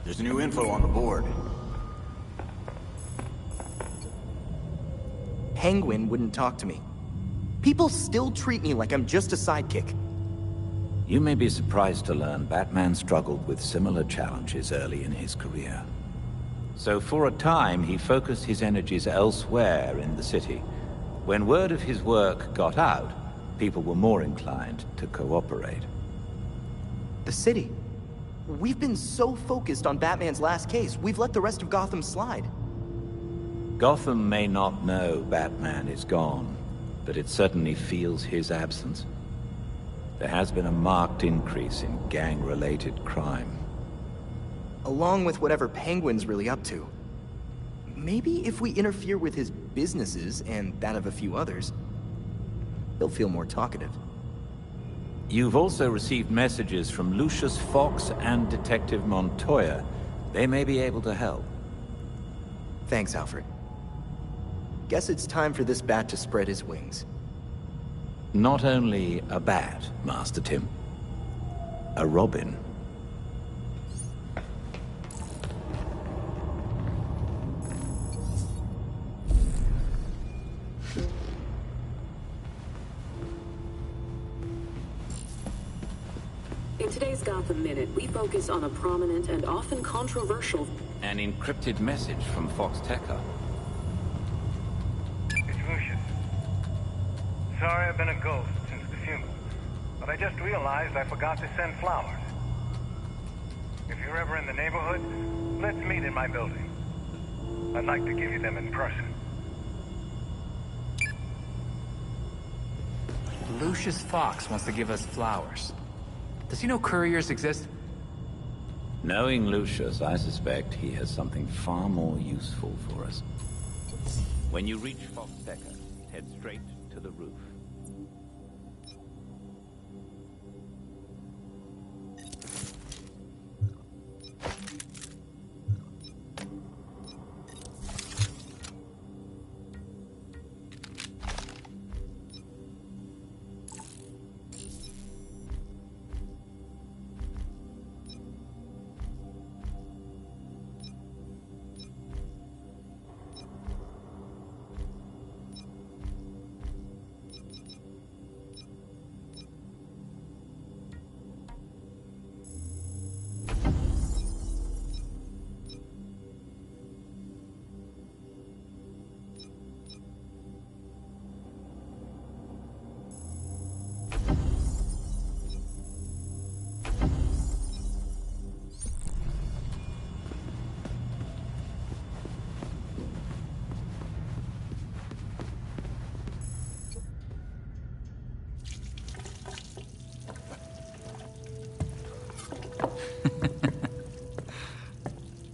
There's new info on the board. Penguin wouldn't talk to me. People still treat me like I'm just a sidekick. You may be surprised to learn Batman struggled with similar challenges early in his career. So for a time, he focused his energies elsewhere in the city. When word of his work got out, people were more inclined to cooperate. The city. We've been so focused on Batman's last case, we've let the rest of Gotham slide. Gotham may not know Batman is gone, but it certainly feels his absence. There has been a marked increase in gang-related crime. Along with whatever Penguin's really up to. Maybe if we interfere with his businesses, and that of a few others, he'll feel more talkative. You've also received messages from Lucius Fox and Detective Montoya. They may be able to help. Thanks, Alfred. Guess it's time for this bat to spread his wings. Not only a bat, Master Tim. A robin. In today's Gotham Minute, we focus on a prominent and often controversial... An encrypted message from Fox Tecker. It's Lucius. Sorry I've been a ghost since the funeral, but I just realized I forgot to send flowers. If you're ever in the neighborhood, let's meet in my building. I'd like to give you them in person. Lucius Fox wants to give us flowers. Does he know couriers exist? Knowing Lucius, I suspect he has something far more useful for us. When you reach Fox Tecker, head straight to the roof.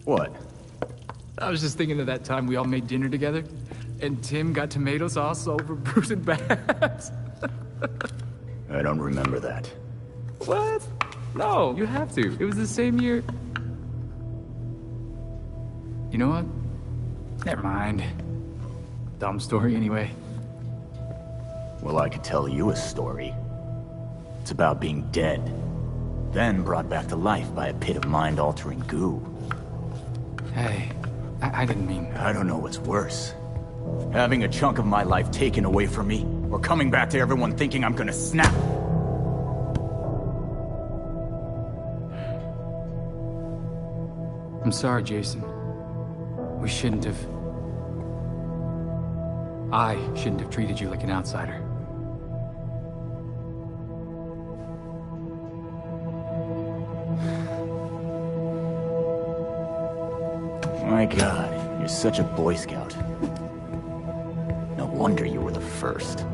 What? I was just thinking of that time we all made dinner together, and Tim got tomato sauce all over Bruce and Babs. I don't remember that. What? No, you have to. It was the same year. You know what? Never mind. Dumb story anyway. Well, I could tell you a story. It's about being dead, then brought back to life by a pit of mind-altering goo. Hey, I didn't mean... I don't know what's worse. Having a chunk of my life taken away from me, or coming back to everyone thinking I'm gonna snap. I'm sorry, Jason. We shouldn't have... I shouldn't have treated you like an outsider. My God, you're such a Boy Scout. No wonder you were the first.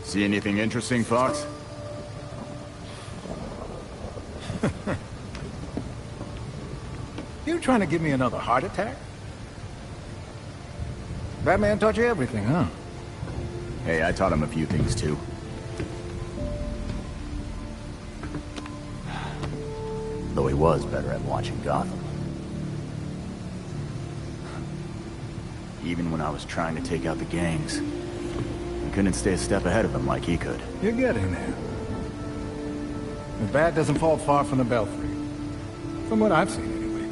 See anything interesting, Fox? You trying to give me another heart attack? Batman taught you everything, huh? Hey, I taught him a few things too. Though he was better at watching Gotham. Even when I was trying to take out the gangs, I couldn't stay a step ahead of him like he could. You're getting there. The bat doesn't fall far from the belfry. From what I've seen, anyway.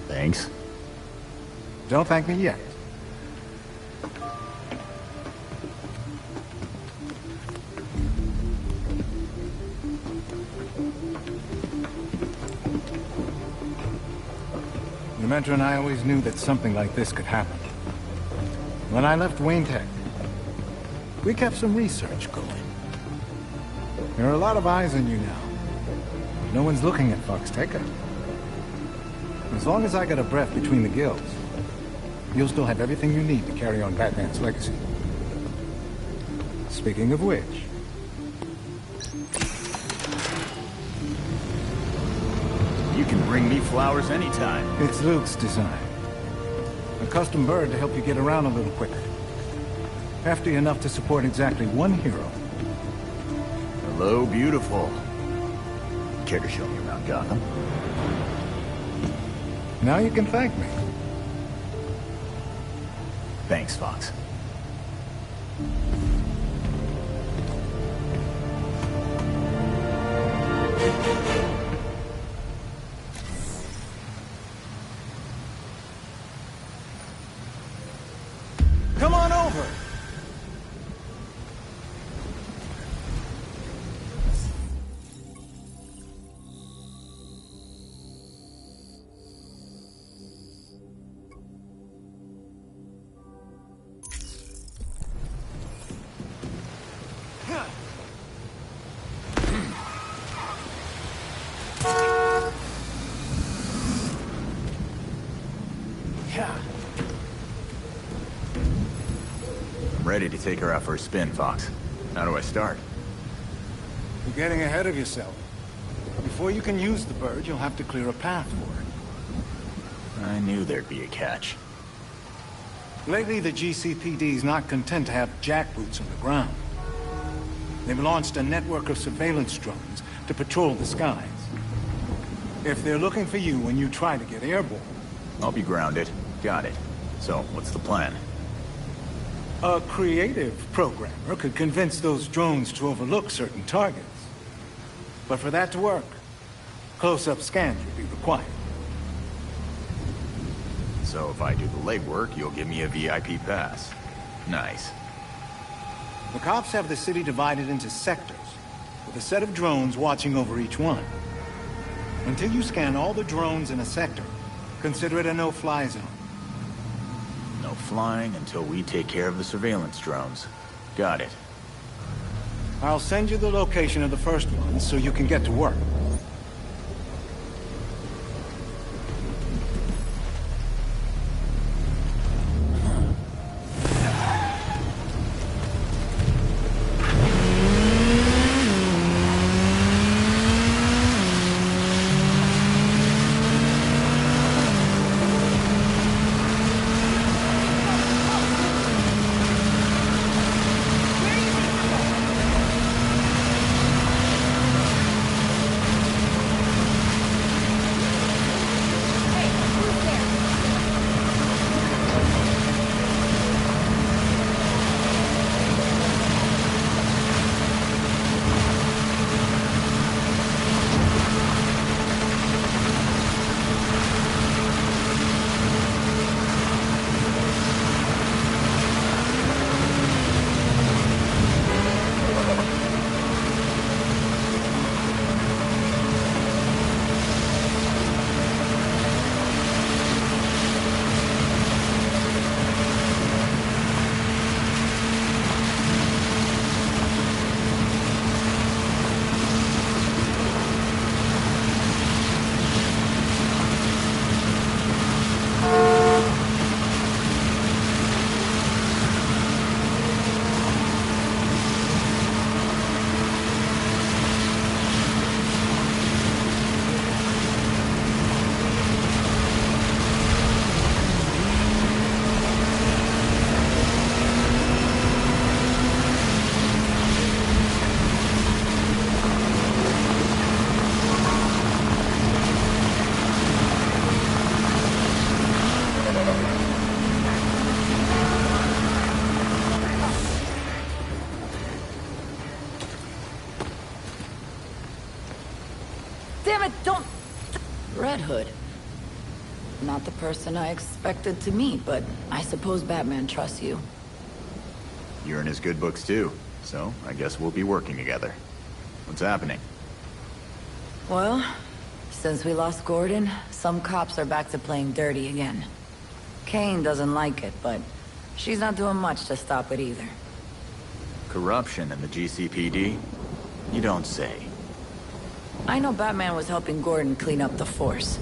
Thanks. Don't thank me yet. The Mentor and I always knew that something like this could happen. When I left Wayne Tech, we kept some research going. There are a lot of eyes on you now. No one's looking at Fox Tech. As long as I got a breath between the gills, you'll still have everything you need to carry on Batman's legacy. Speaking of which... You can bring me flowers anytime. It's Luke's design. A custom bird to help you get around a little quicker. Hefty enough to support exactly one hero. Hello, beautiful. Care to show me around Gotham? Now you can thank me. Thanks, Fox. Come on over! I'm ready to take her out for a spin, Fox. How do I start? You're getting ahead of yourself. Before you can use the bird, you'll have to clear a path for it. I knew there'd be a catch. Lately, the GCPD's not content to have jackboots on the ground. They've launched a network of surveillance drones to patrol the skies. If they're looking for you when you try to get airborne... I'll be grounded. Got it. So, what's the plan? A creative programmer could convince those drones to overlook certain targets. But for that to work, close-up scans would be required. So if I do the legwork, you'll give me a VIP pass. Nice. The cops have the city divided into sectors, with a set of drones watching over each one. Until you scan all the drones in a sector, consider it a no-fly zone. No flying until we take care of the surveillance drones. Got it. I'll send you the location of the first one so you can get to work. not the person I expected to meet, but I suppose Batman trusts you. You're in his good books too, so I guess we'll be working together. What's happening? Well, since we lost Gordon, some cops are back to playing dirty again. Kane doesn't like it, but she's not doing much to stop it either. Corruption in the GCPD? You don't say. I know Batman was helping Gordon clean up the force,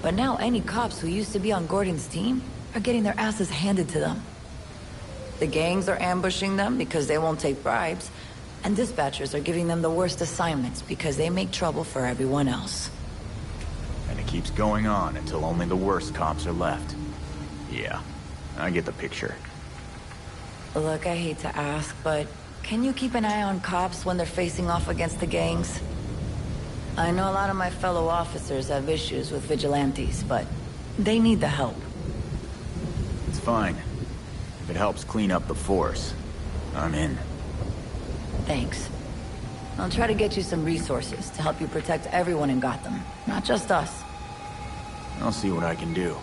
but now any cops who used to be on Gordon's team are getting their asses handed to them. The gangs are ambushing them because they won't take bribes, and dispatchers are giving them the worst assignments because they make trouble for everyone else. And it keeps going on until only the worst cops are left. Yeah, I get the picture. Look, I hate to ask, but can you keep an eye on cops when they're facing off against the gangs? I know a lot of my fellow officers have issues with vigilantes, but they need the help. It's fine. If it helps clean up the force, I'm in. Thanks. I'll try to get you some resources to help you protect everyone in Gotham, not just us. I'll see what I can do.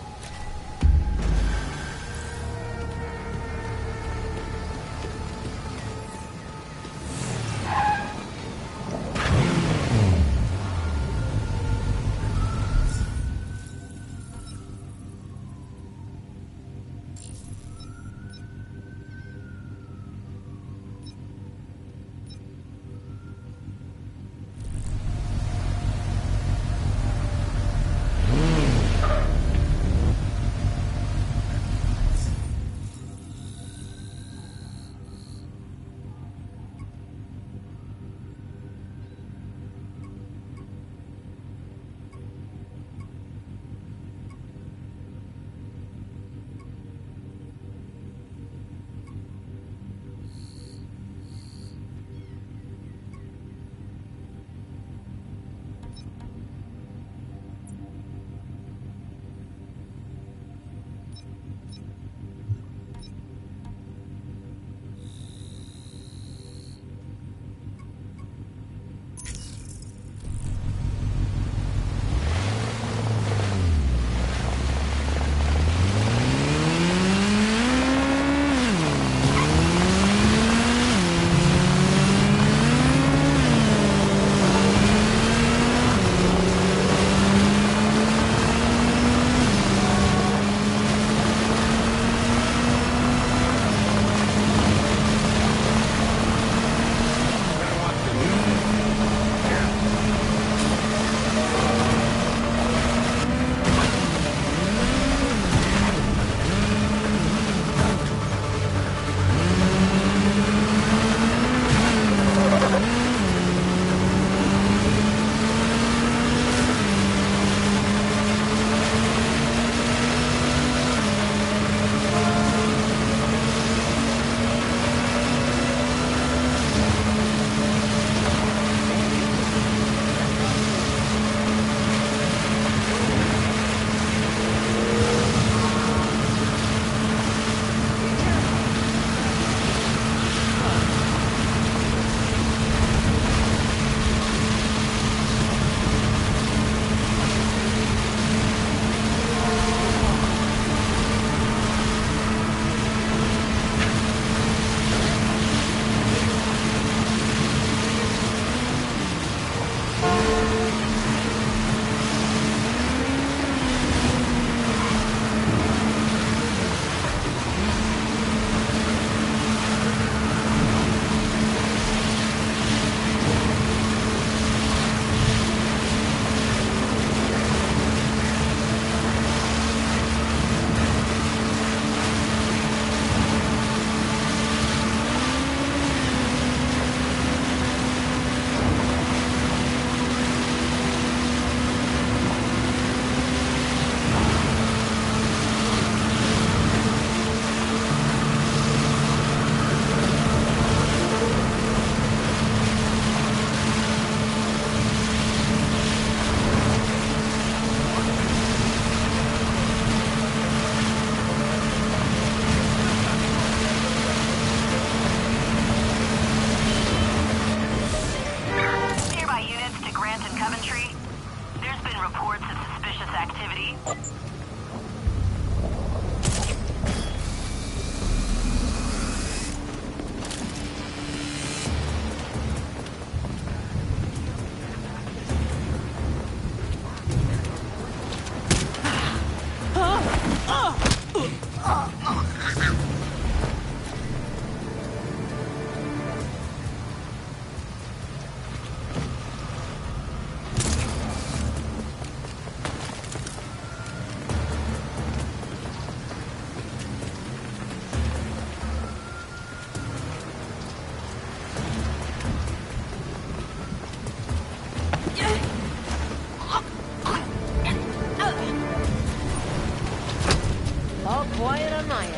All quiet on my end.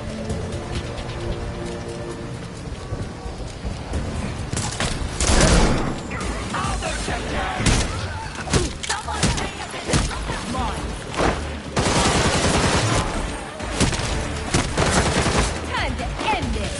Time to end this!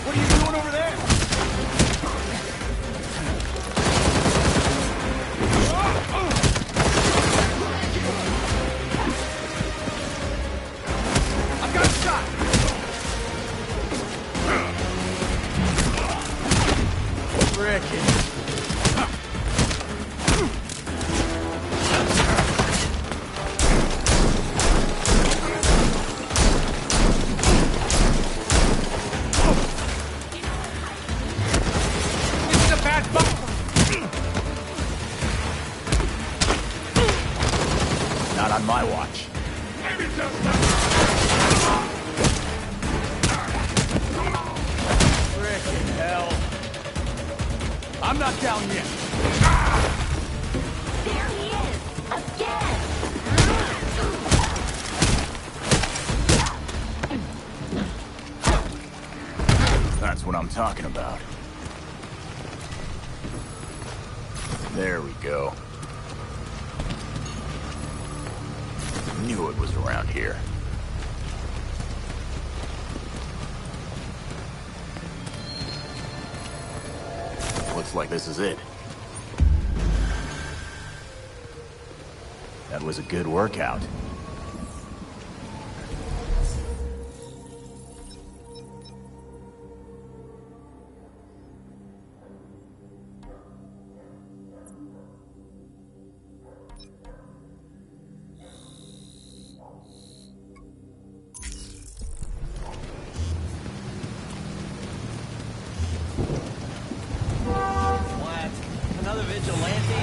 What are you doing over there? I've got a shot! Frickin'. This is a bad bump! Not on my watch. Frickin' hell. I'm not down yet. There he is! Again! That's what I'm talking about. There we go. Knew it was around here. Looks like this is it. That was a good workout. What? Another vigilante?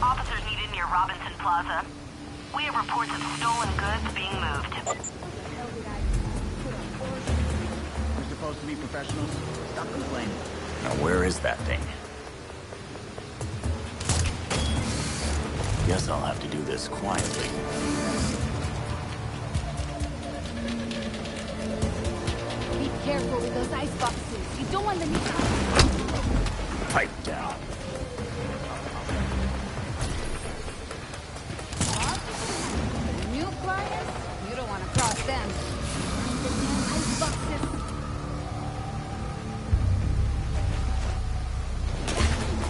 Officers needed near Robinson Plaza. We have reports of stolen goods being moved. We're supposed to be professionals. Stop complaining. Now where is that thing? Guess I'll have to do this quietly. Be careful with those ice boxes. You don't want them to... Pipe down. New clients? You don't want to cross them. The damn ice boxes.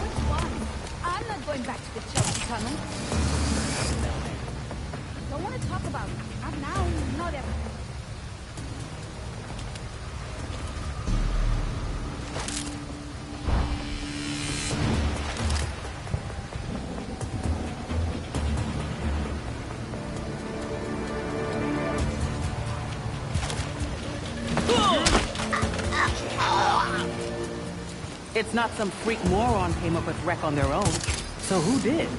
Which one? I'm not going back to the Chelsea tunnel. Don't want to talk about it. Not now, not ever. It's not some freak moron came up with wreck on their own. So who did?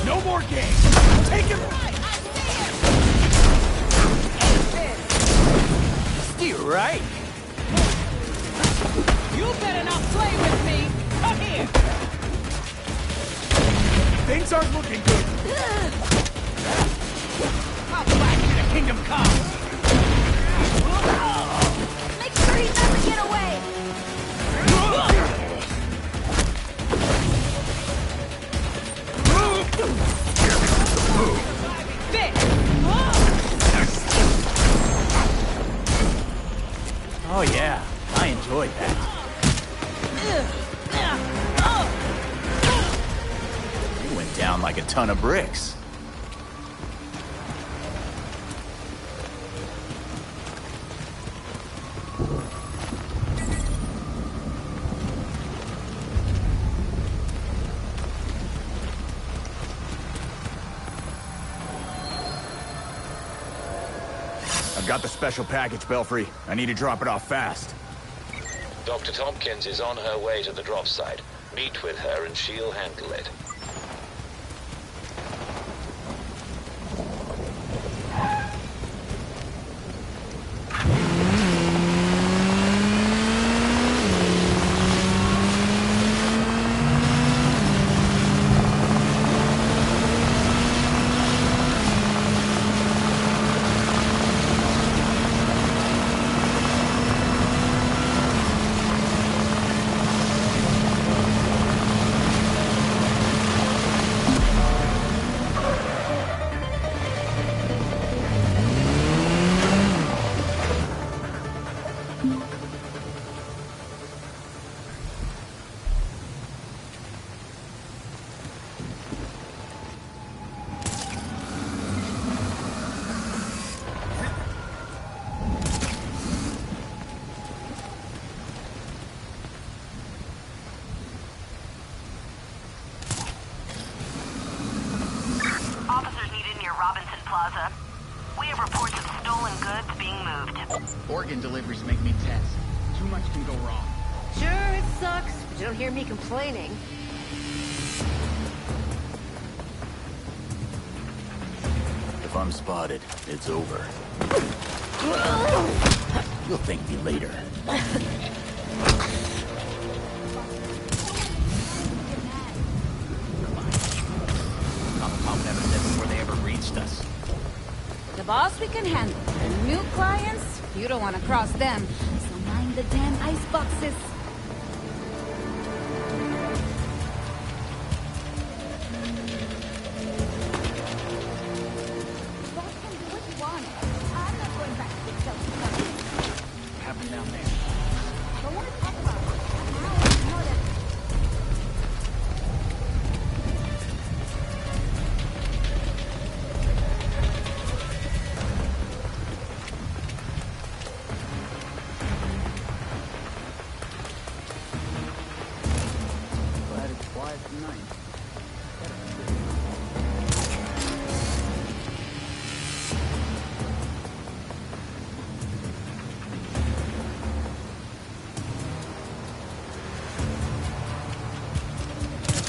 No more games! Take him! You're right. You better not play with me! Come here! Things aren't looking good! How back to the kingdom come! Make sure he doesn't get away! Oh yeah, I enjoyed that. You went down like a ton of bricks. I've got the special package, Belfry. I need to drop it off fast. Dr. Tompkins is on her way to the drop site. Meet with her and she'll handle it. We have reports of stolen goods being moved. Organ deliveries make me tense. Too much can go wrong. Sure, it sucks, but you don't hear me complaining. If I'm spotted, it's over. You'll thank me later. I'll never said before they ever reached us. The boss we can handle. The new clients, you don't want to cross them. So mind the damn ice boxes. Boss can do what he wants. I'm not going back to the Chelsea. What happened down there? Don't want to talk about it. Now I know that. Glad it's quiet tonight.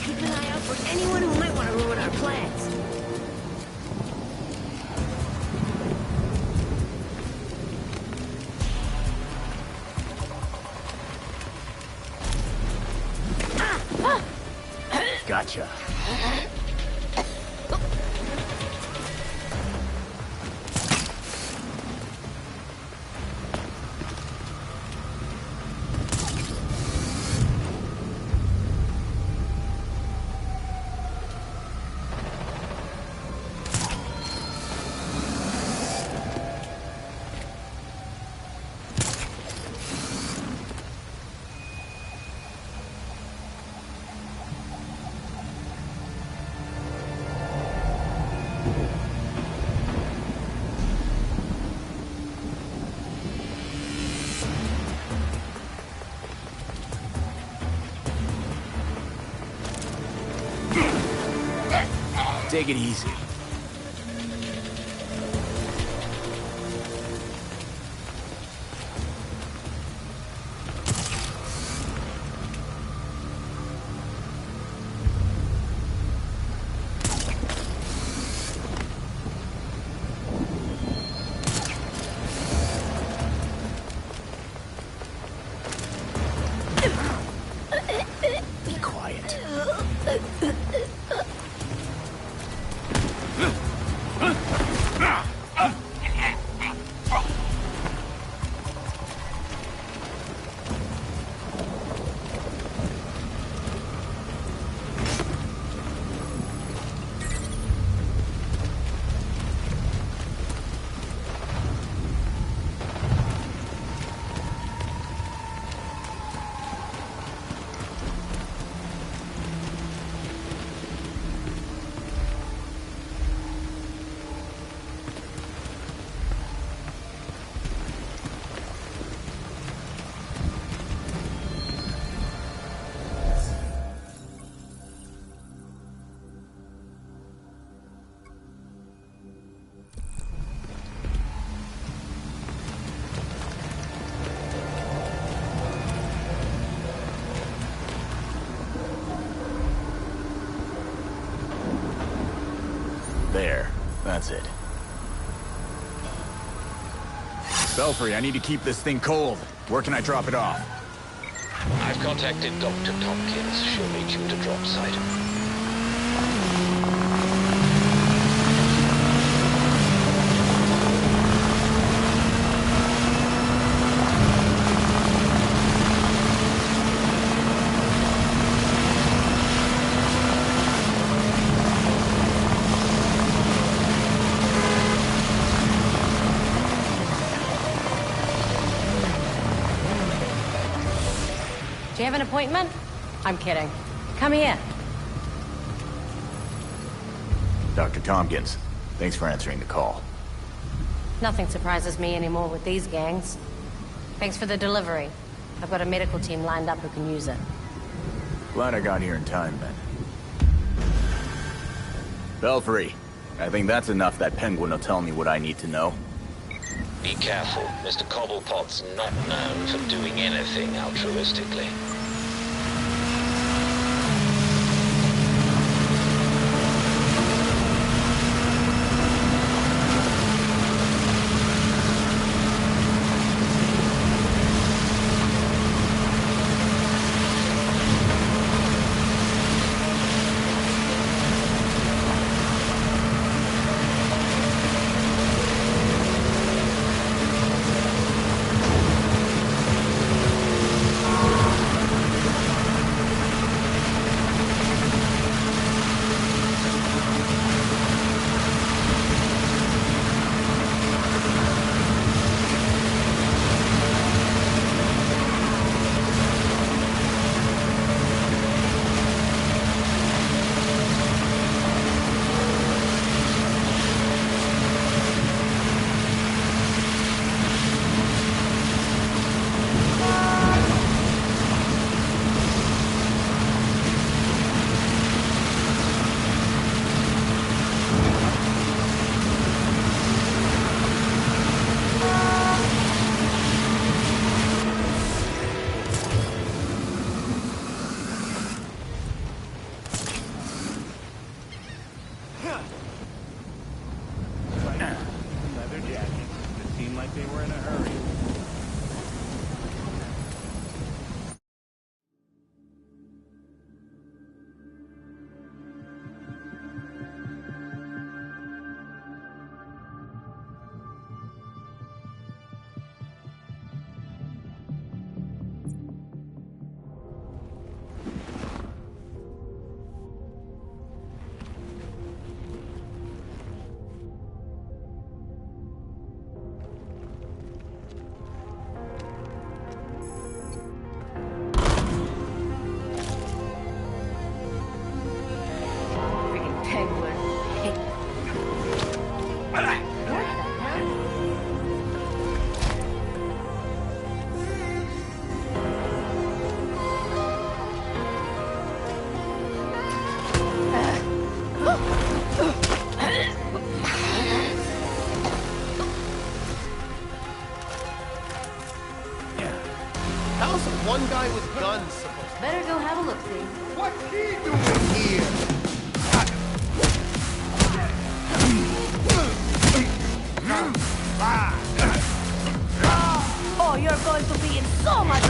Keep an eye out for anyone who might want to ruin our plans. Gotcha. Take it easy. There. That's it. Belfry, I need to keep this thing cold. Where can I drop it off? I've contacted Dr. Tompkins. She'll meet you at a drop site. Do you have an appointment? I'm kidding. Come here. Dr. Tompkins, thanks for answering the call. Nothing surprises me anymore with these gangs. Thanks for the delivery. I've got a medical team lined up who can use it. Glad I got here in time, then. Belfry, I think that's enough. That penguin will tell me what I need to know. Be careful. Mr. Cobblepot's not known for doing anything altruistically. Leather jackets. It seemed like they were in a hurry. How's one guy with guns supposed to... Better go have a look-see. What's he doing here? Oh, you're going to be in so much...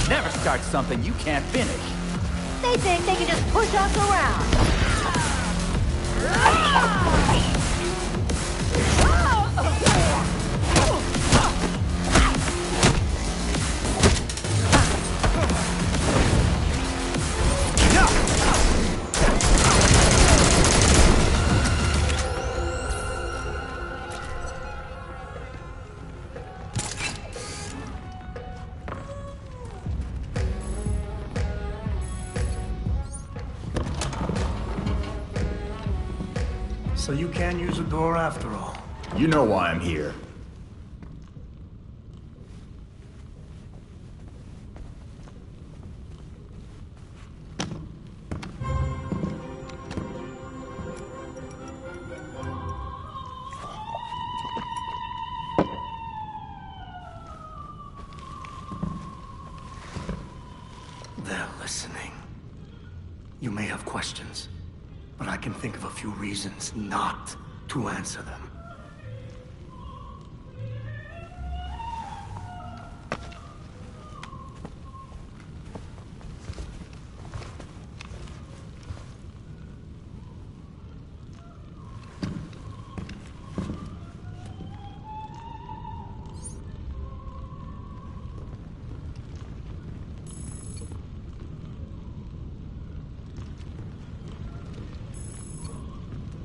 Never start something you can't finish. They think they can just push us around. So you can use a door after all. You know why I'm here. They're listening. You may have questions, but I can think of a few reasons not to answer them.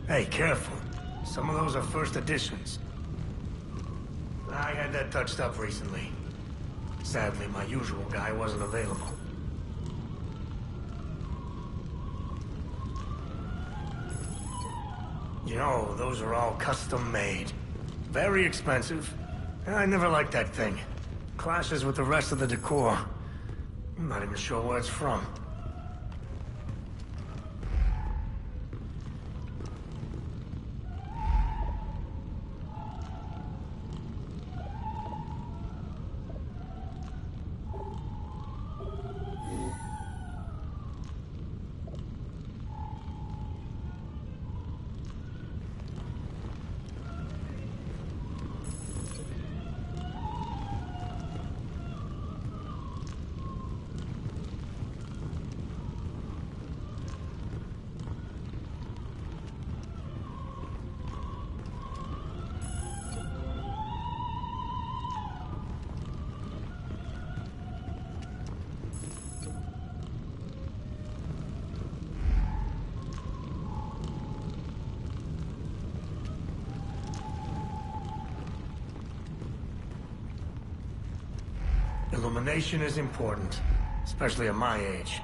Hey, careful. Some of those are first editions. I had that touched up recently. Sadly, my usual guy wasn't available. You know, those are all custom made. Very expensive. And I never liked that thing. Clashes with the rest of the decor. I'm not even sure where it's from. Illumination is important, especially at my age.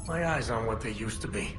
My eyes aren't what they used to be.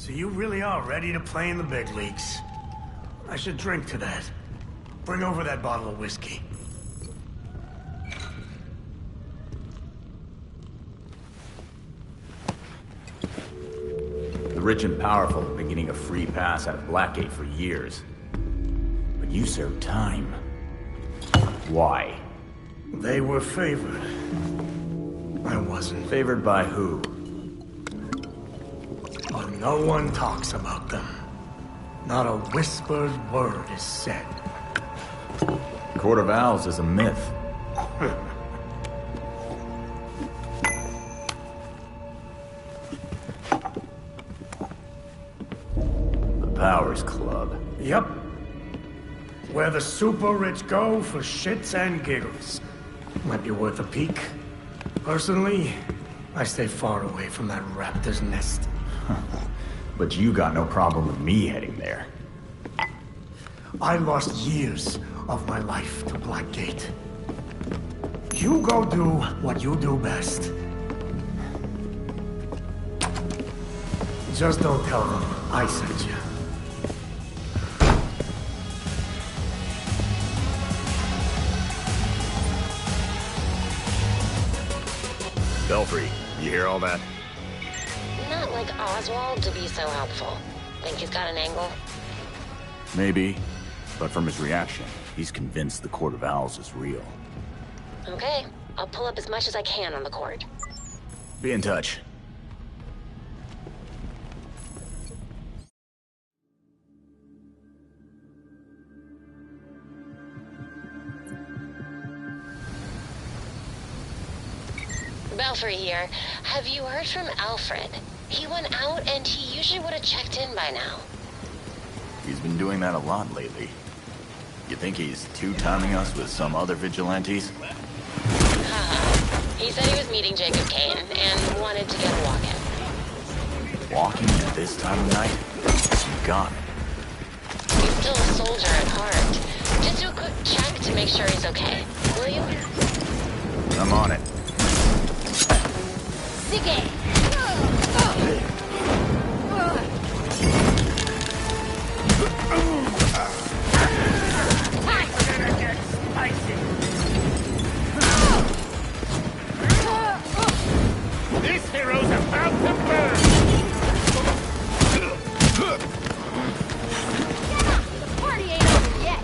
So you really are ready to play in the big leagues. I should drink to that. Bring over that bottle of whiskey. The rich and powerful have been getting a free pass out of Blackgate for years. But you served time. Why? They were favored. I wasn't. Favored by who? But no one talks about them. Not a whispered word is said. Court of Owls is a myth. The Powers Club. Yep. Where the super rich go for shits and giggles. Might be worth a peek. Personally, I stay far away from that raptor's nest. But you got no problem with me heading there. I lost years of my life to Blackgate. You go do what you do best. Just don't tell them I sent you. Belfry, you hear all that? Not like Oswald to be so helpful. Think he's got an angle? Maybe. But from his reaction, he's convinced the Court of Owls is real. Okay. I'll pull up as much as I can on the court. Be in touch. Belfry here. Have you heard from Alfred? He went out and he usually would have checked in by now. He's been doing that a lot lately. You think he's two-timing us with some other vigilantes? Haha. He said he was meeting Jacob Kane and wanted to get a walk-in. Walking at this time of night? You got it. He's still a soldier at heart. Just do a quick check to make sure he's okay. Will you? I'm on it. Sige! This hero's about to burn! The party ain't over yet!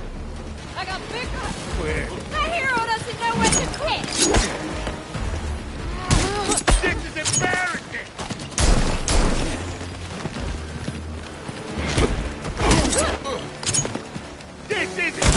I got bigger! Where? The hero doesn't know when to quit! This is embarrassing! This isn't...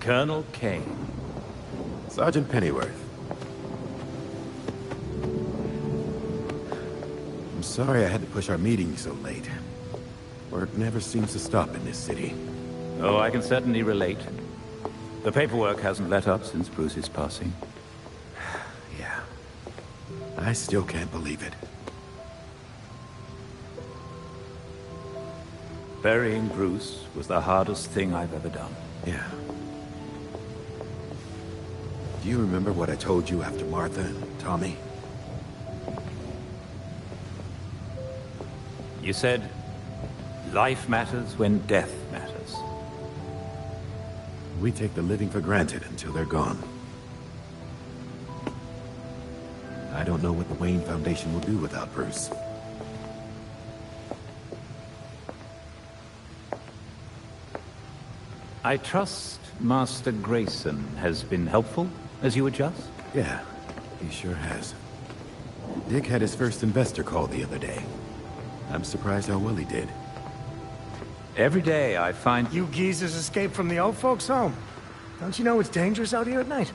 Colonel Kane. Sergeant Pennyworth. I'm sorry I had to push our meeting so late. Work never seems to stop in this city. Oh, I can certainly relate. The paperwork hasn't let up since Bruce's passing. Yeah. I still can't believe it. Burying Bruce was the hardest thing I've ever done. Yeah. Do you remember what I told you after Martha and Tommy? You said, life matters when death matters. We take the living for granted until they're gone. I don't know what the Wayne Foundation will do without Bruce. I trust Master Grayson has been helpful as you adjust? Yeah, he sure has. Dick had his first investor call the other day. I'm surprised how well he did. Every day I find... You geezers escaped from the old folks' home. Don't you know it's dangerous out here at night?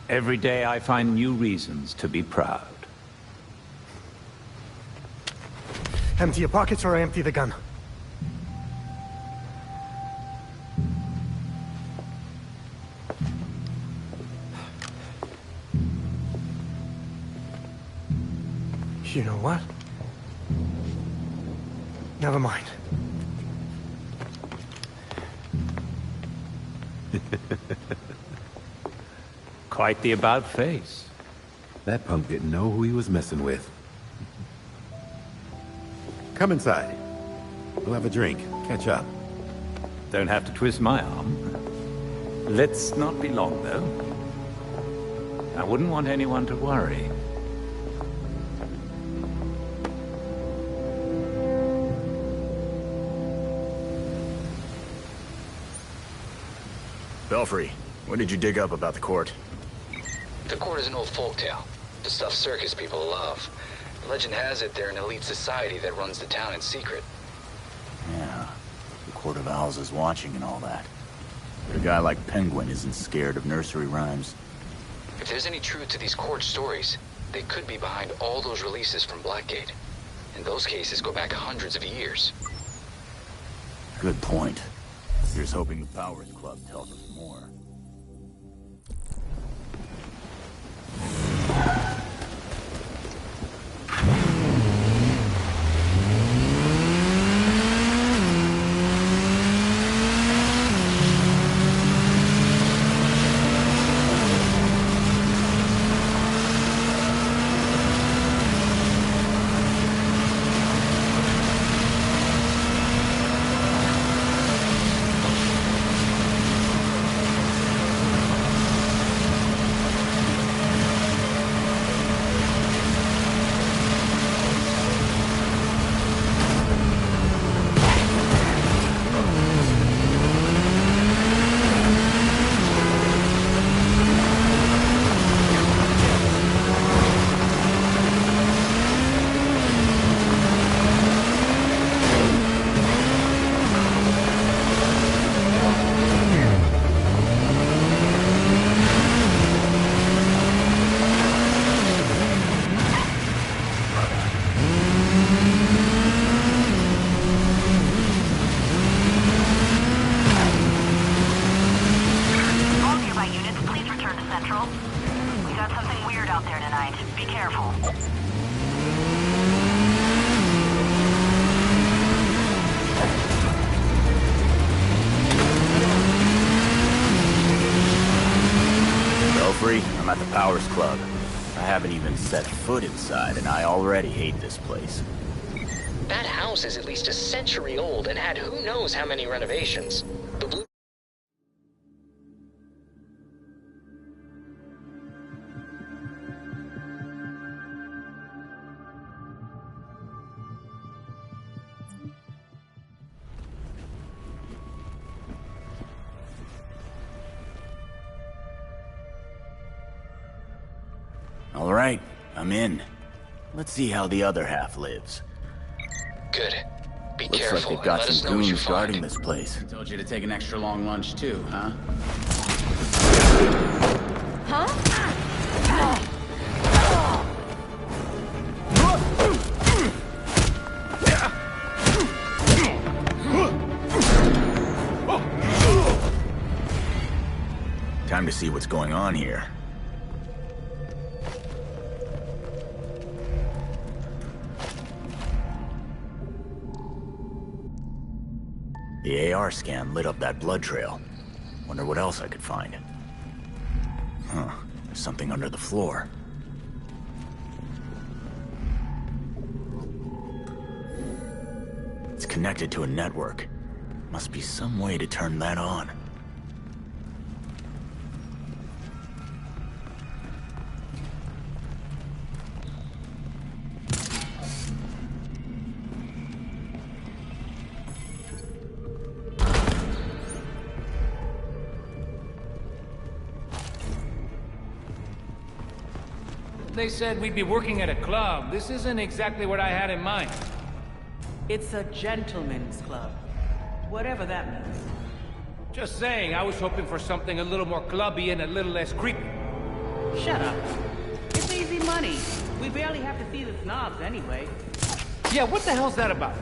Every day I find new reasons to be proud. Empty your pockets or I empty the gun. You know what? Never mind. Quite the about-face. That punk didn't know who he was messing with. Come inside. We'll have a drink, catch up. Don't have to twist my arm. Let's not be long, though. I wouldn't want anyone to worry. Belfry, what did you dig up about the court? The court is an old folktale. The stuff circus people love. Legend has it they're an elite society that runs the town in secret. Yeah, the Court of Owls is watching and all that. But a guy like Penguin isn't scared of nursery rhymes. If there's any truth to these court stories, they could be behind all those releases from Blackgate. And those cases go back hundreds of years. Good point. Here's hoping the Powers Club tells us more. I'm at the Powers Club. I haven't even set foot inside, and I already hate this place. That house is at least a century old and had who knows how many renovations. The blue... All right, I'm in. Let's see how the other half lives. Good. Be Looks careful like they've and got let us some know what you goons find. guarding this place. I told you to take an extra long lunch too, huh? Time to see what's going on here. The AR scan lit up that blood trail. Wonder what else I could find. Huh, there's something under the floor. It's connected to a network. Must be some way to turn that on. They said we'd be working at a club. This isn't exactly what I had in mind. It's a gentleman's club. Whatever that means. Just saying, I was hoping for something a little more clubby and a little less creepy. Shut up. It's easy money. We barely have to see the snobs anyway. Yeah, what the hell's that about?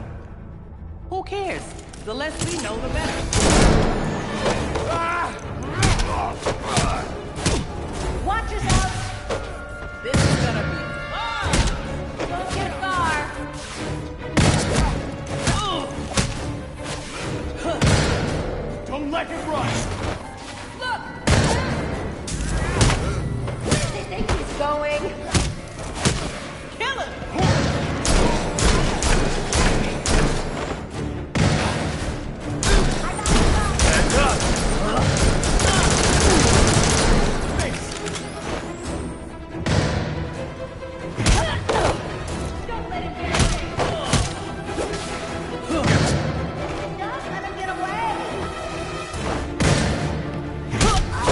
Who cares? The less we know, the better. Watch yourself! This is gonna be... Don't get far! Don't let it run! Look! Where do they think he's going? Kill him! Don't let him get away! Don't let him get away!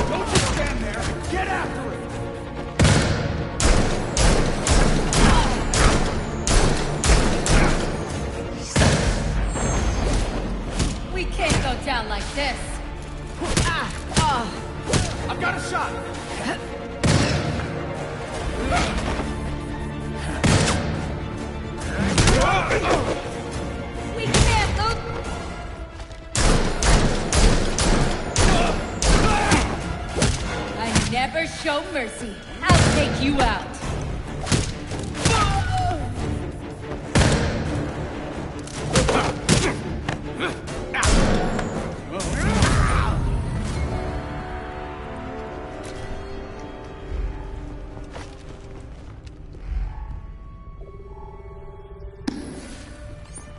Don't just stand there! Get after it! We can't go down like this! I've got a shot! We can't look! I never show mercy. I'll take you out.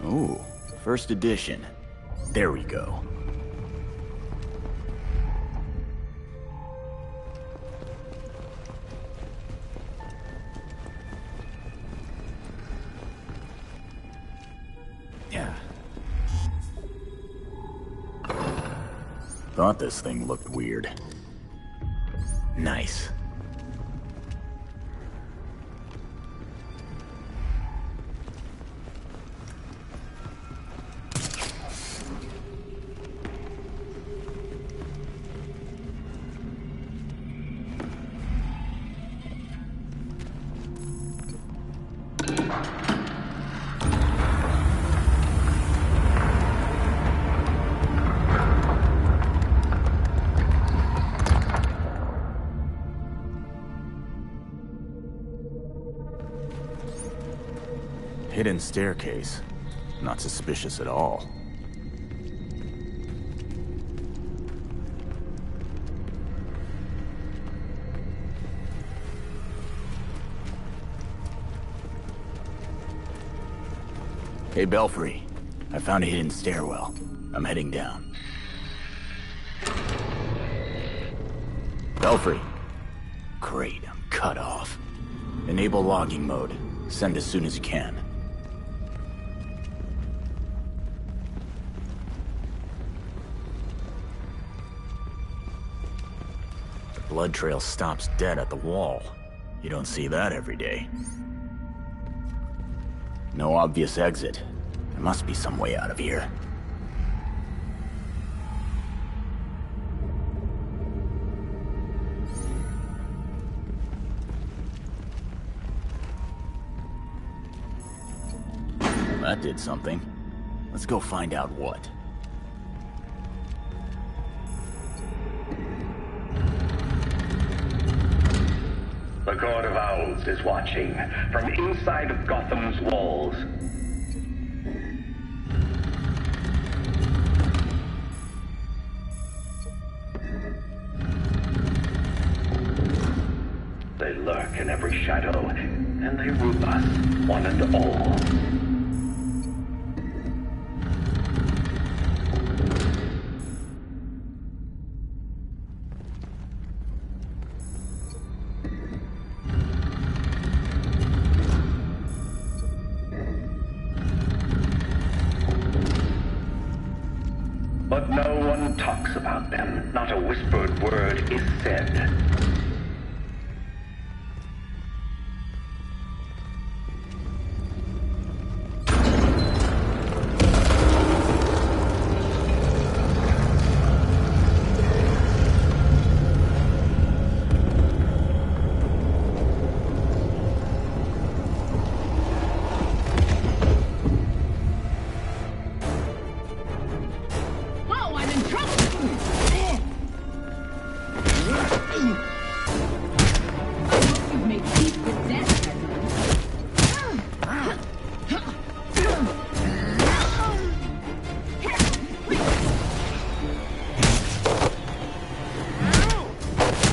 Ooh, first edition. There we go. Yeah. Thought this thing looked weird. Nice. Hidden staircase. Not suspicious at all. Hey, Belfry. I found a hidden stairwell. I'm heading down. Belfry. Great, I'm cut off. Enable logging mode. Send as soon as you can. The blood trail stops dead at the wall. You don't see that every day. No obvious exit. Must be some way out of here. That did something. Let's go find out what. The Court of Owls is watching from inside of Gotham's walls. They lurk in every shadow, and they rule us, one and all. But no one talks about them. Not a whispered word is said. Whoa, I'm in trouble! You've made peace with death,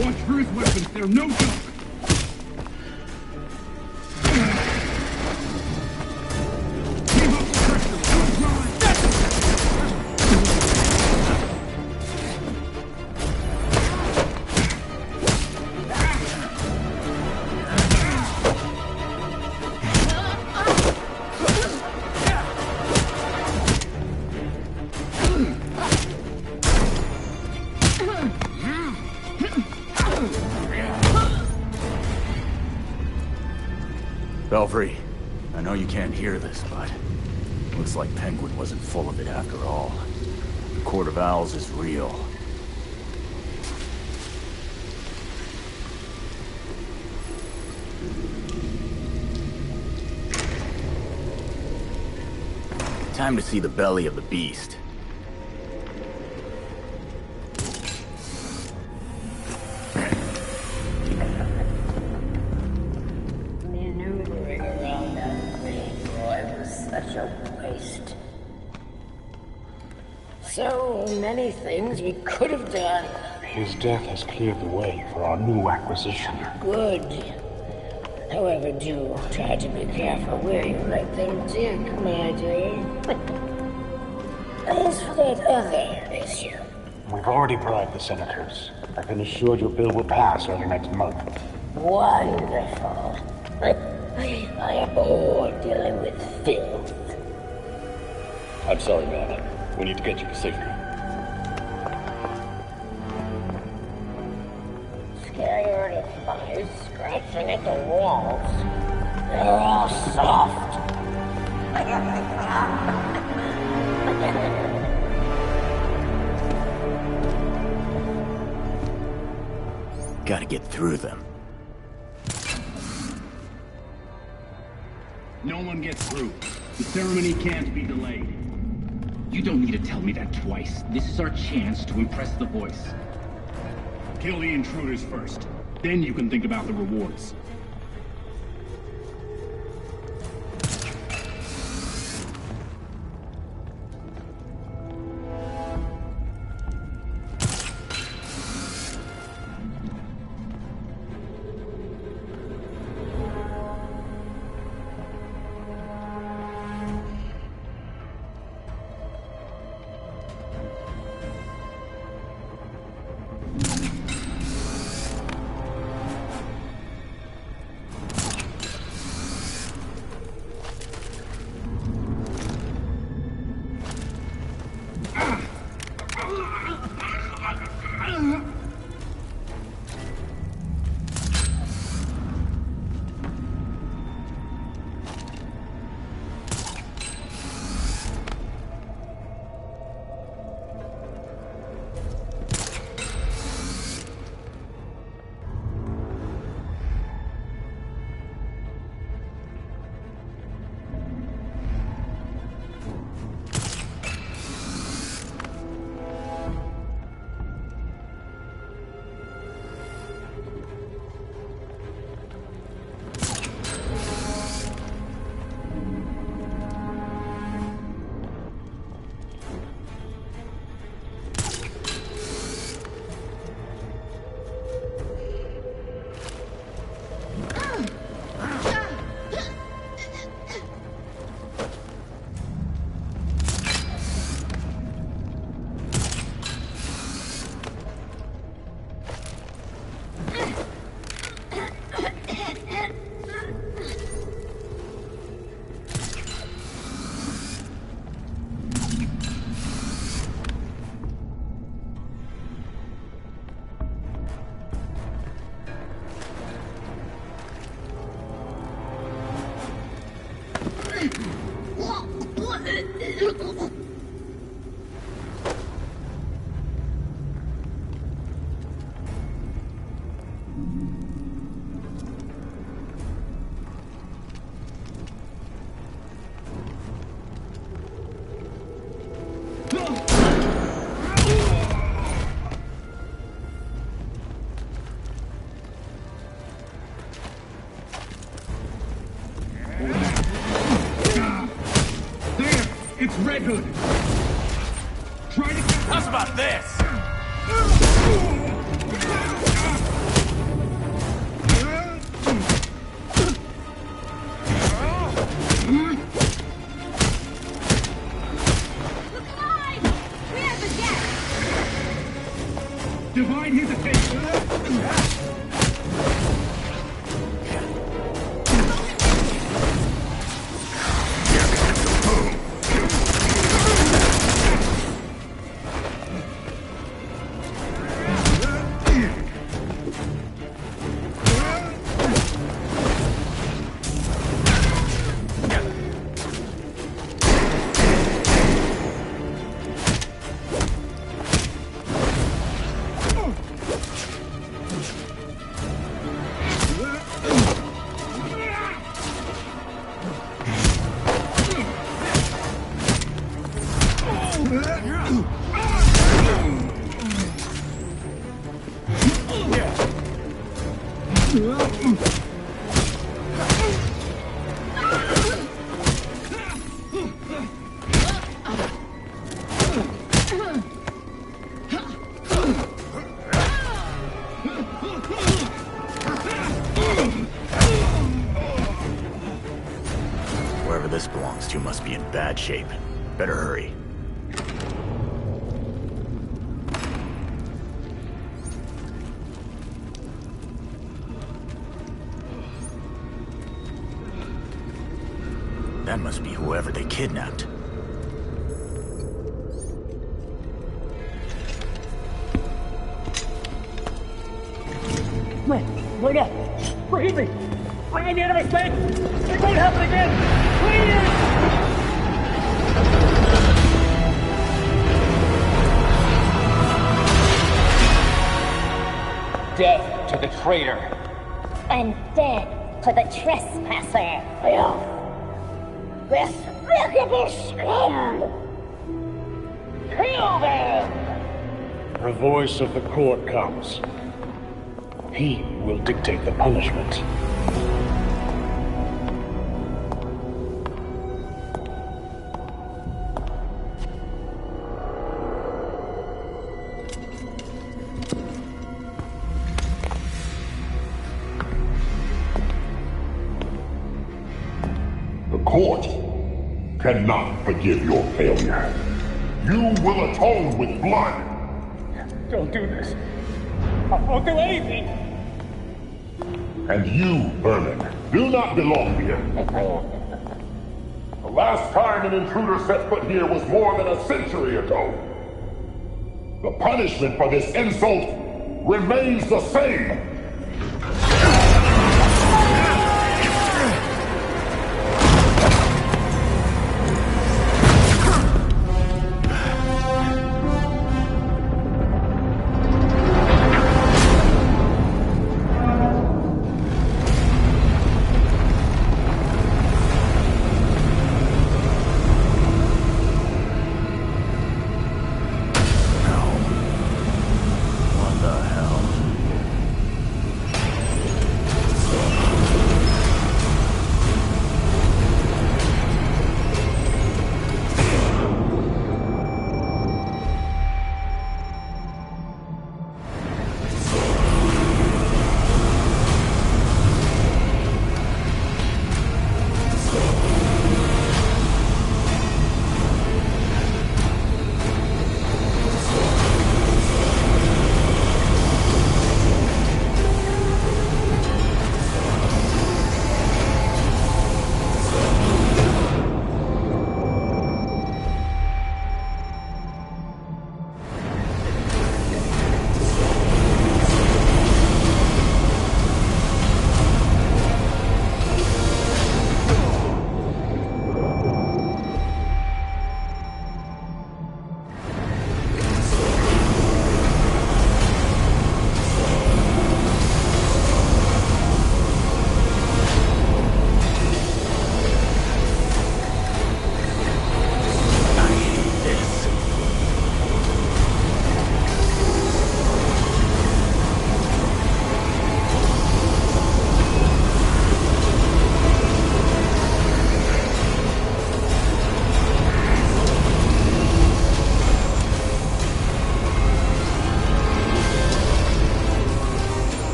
Watch for his weapons, they're no joke! Belfry, I know you can't hear this, but looks like Penguin wasn't full of it after all. The Court of Owls is real. Time to see the belly of the beast. Maneuvering around that green boy was such a waste. So many things we could have done. His death has cleared the way for our new acquisition. Good. However, do try to be careful where you let them dig, my dear. As for that other issue, We've already bribed the senators. I can assure your bill will pass early next month. wonderful. I am bored dealing with filth. I'm sorry, man. We need to get you to safety. Scared of flies scratching at the walls. They're all soft. Gotta get through them. No one gets through. The ceremony can't be delayed. You don't need to tell me that twice. This is our chance to impress the voice. Kill the intruders first. Then you can think about the rewards. It's Red Hood! Try to... How's about this? Divide his attention! Wherever this belongs to must be in bad shape. Better hurry. That must be whoever they kidnapped. Wait up! Forgive me! I made a mistake! It won't happen again! Please! Death to the traitor! And death to the trespasser! This despicable scum! Kill them! The voice of the court comes. He will dictate the punishment. The court cannot forgive your failure. You will atone with blood. Don't do this. I won't do anything. And you, Vermin, do not belong here. The last time an intruder set foot here was more than a century ago. The punishment for this insult remains the same.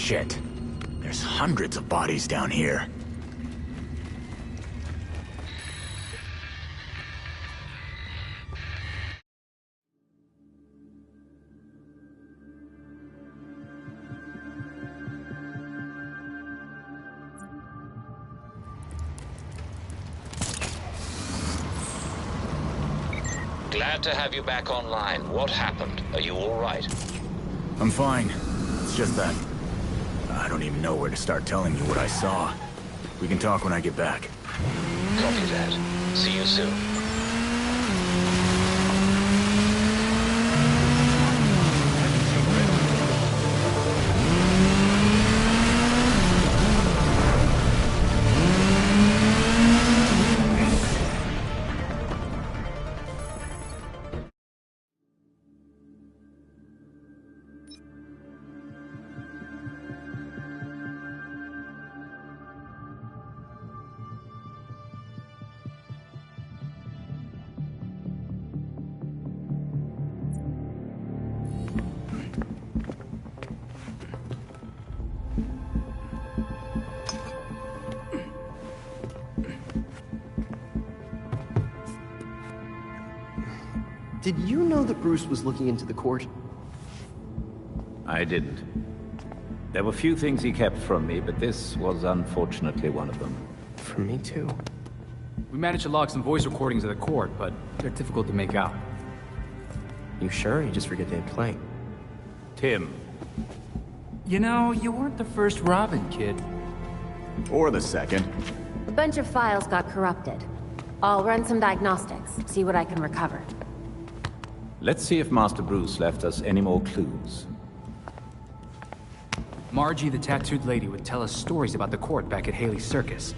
Shit. There's hundreds of bodies down here. Glad to have you back online. What happened? Are you all right? I'm fine. It's just that I don't even know where to start telling you what I saw. We can talk when I get back. Copy that. See you soon. Did you know that Bruce was looking into the court? I didn't. There were few things he kept from me, but this was unfortunately one of them. From me too. We managed to log some voice recordings of the court, but they're difficult to make out. You sure? You just forget they play. Tim. You know, you weren't the first Robin, kid. Or the second. A bunch of files got corrupted. I'll run some diagnostics, see what I can recover. Let's see if Master Bruce left us any more clues. Margie, the tattooed lady, would tell us stories about the court back at Haley's Circus.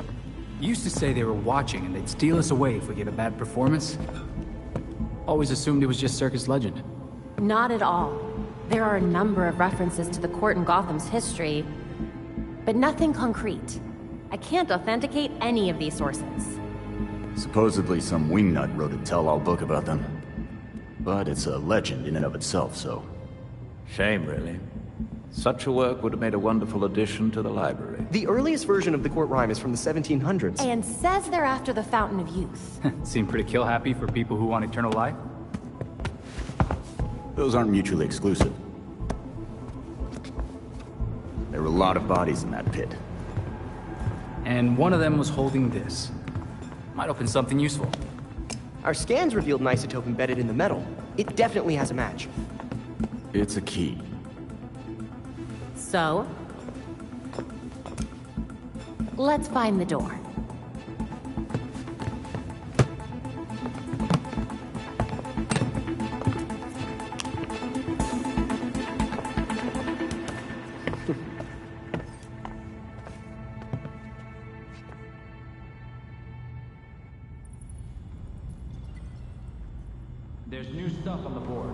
Used to say they were watching and they'd steal us away if we gave a bad performance. Always assumed it was just circus legend. Not at all. There are a number of references to the court in Gotham's history, but nothing concrete. I can't authenticate any of these sources. Supposedly some wingnut wrote a tell-all book about them. But it's a legend in and of itself, so... Shame, really. Such a work would have made a wonderful addition to the library. The earliest version of the court rhyme is from the 1700s. And says they're after the Fountain of Youth. Seem pretty kill-happy for people who want eternal life. Those aren't mutually exclusive. There were a lot of bodies in that pit. And one of them was holding this. Might open something useful. Our scans revealed an isotope embedded in the metal. It definitely has a match. It's a key. So? Let's find the door. There's new stuff on the board.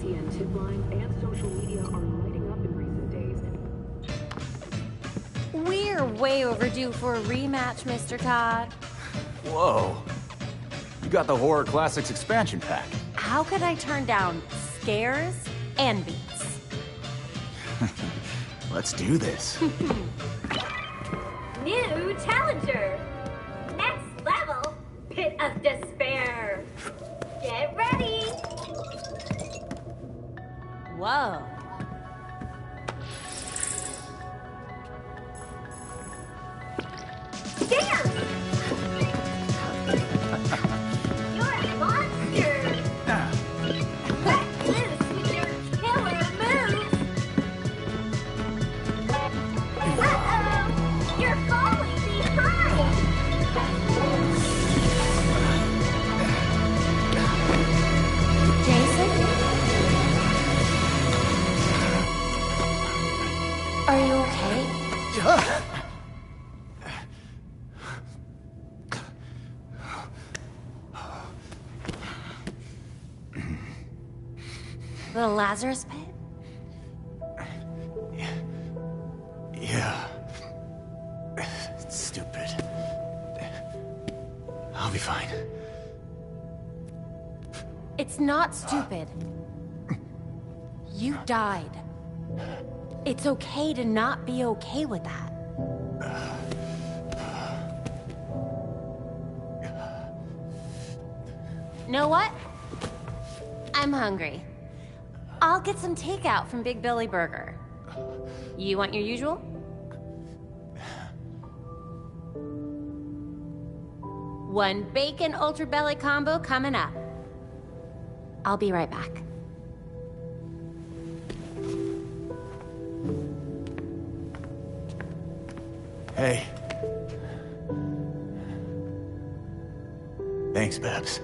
ECN tip lines and social media are lighting up in recent days. We're way overdue for a rematch, Mr. Todd. Whoa. You got the Horror Classics expansion pack. How could I turn down scares and beats? Let's do this. New challenger! Next level, Pit of Despair! Get ready! Whoa. Damn! You're a monster! Let loose with your killer moves! Uh-oh! You're falling behind! Jason? Are you okay? The Lazarus Pit? Yeah. It's stupid. I'll be fine. It's not stupid. You died. It's okay to not be okay with that. Know what? I'm hungry. I'll get some takeout from Big Billy Burger. You want your usual? One bacon ultra belly combo coming up. I'll be right back. Hey. Thanks, Babs.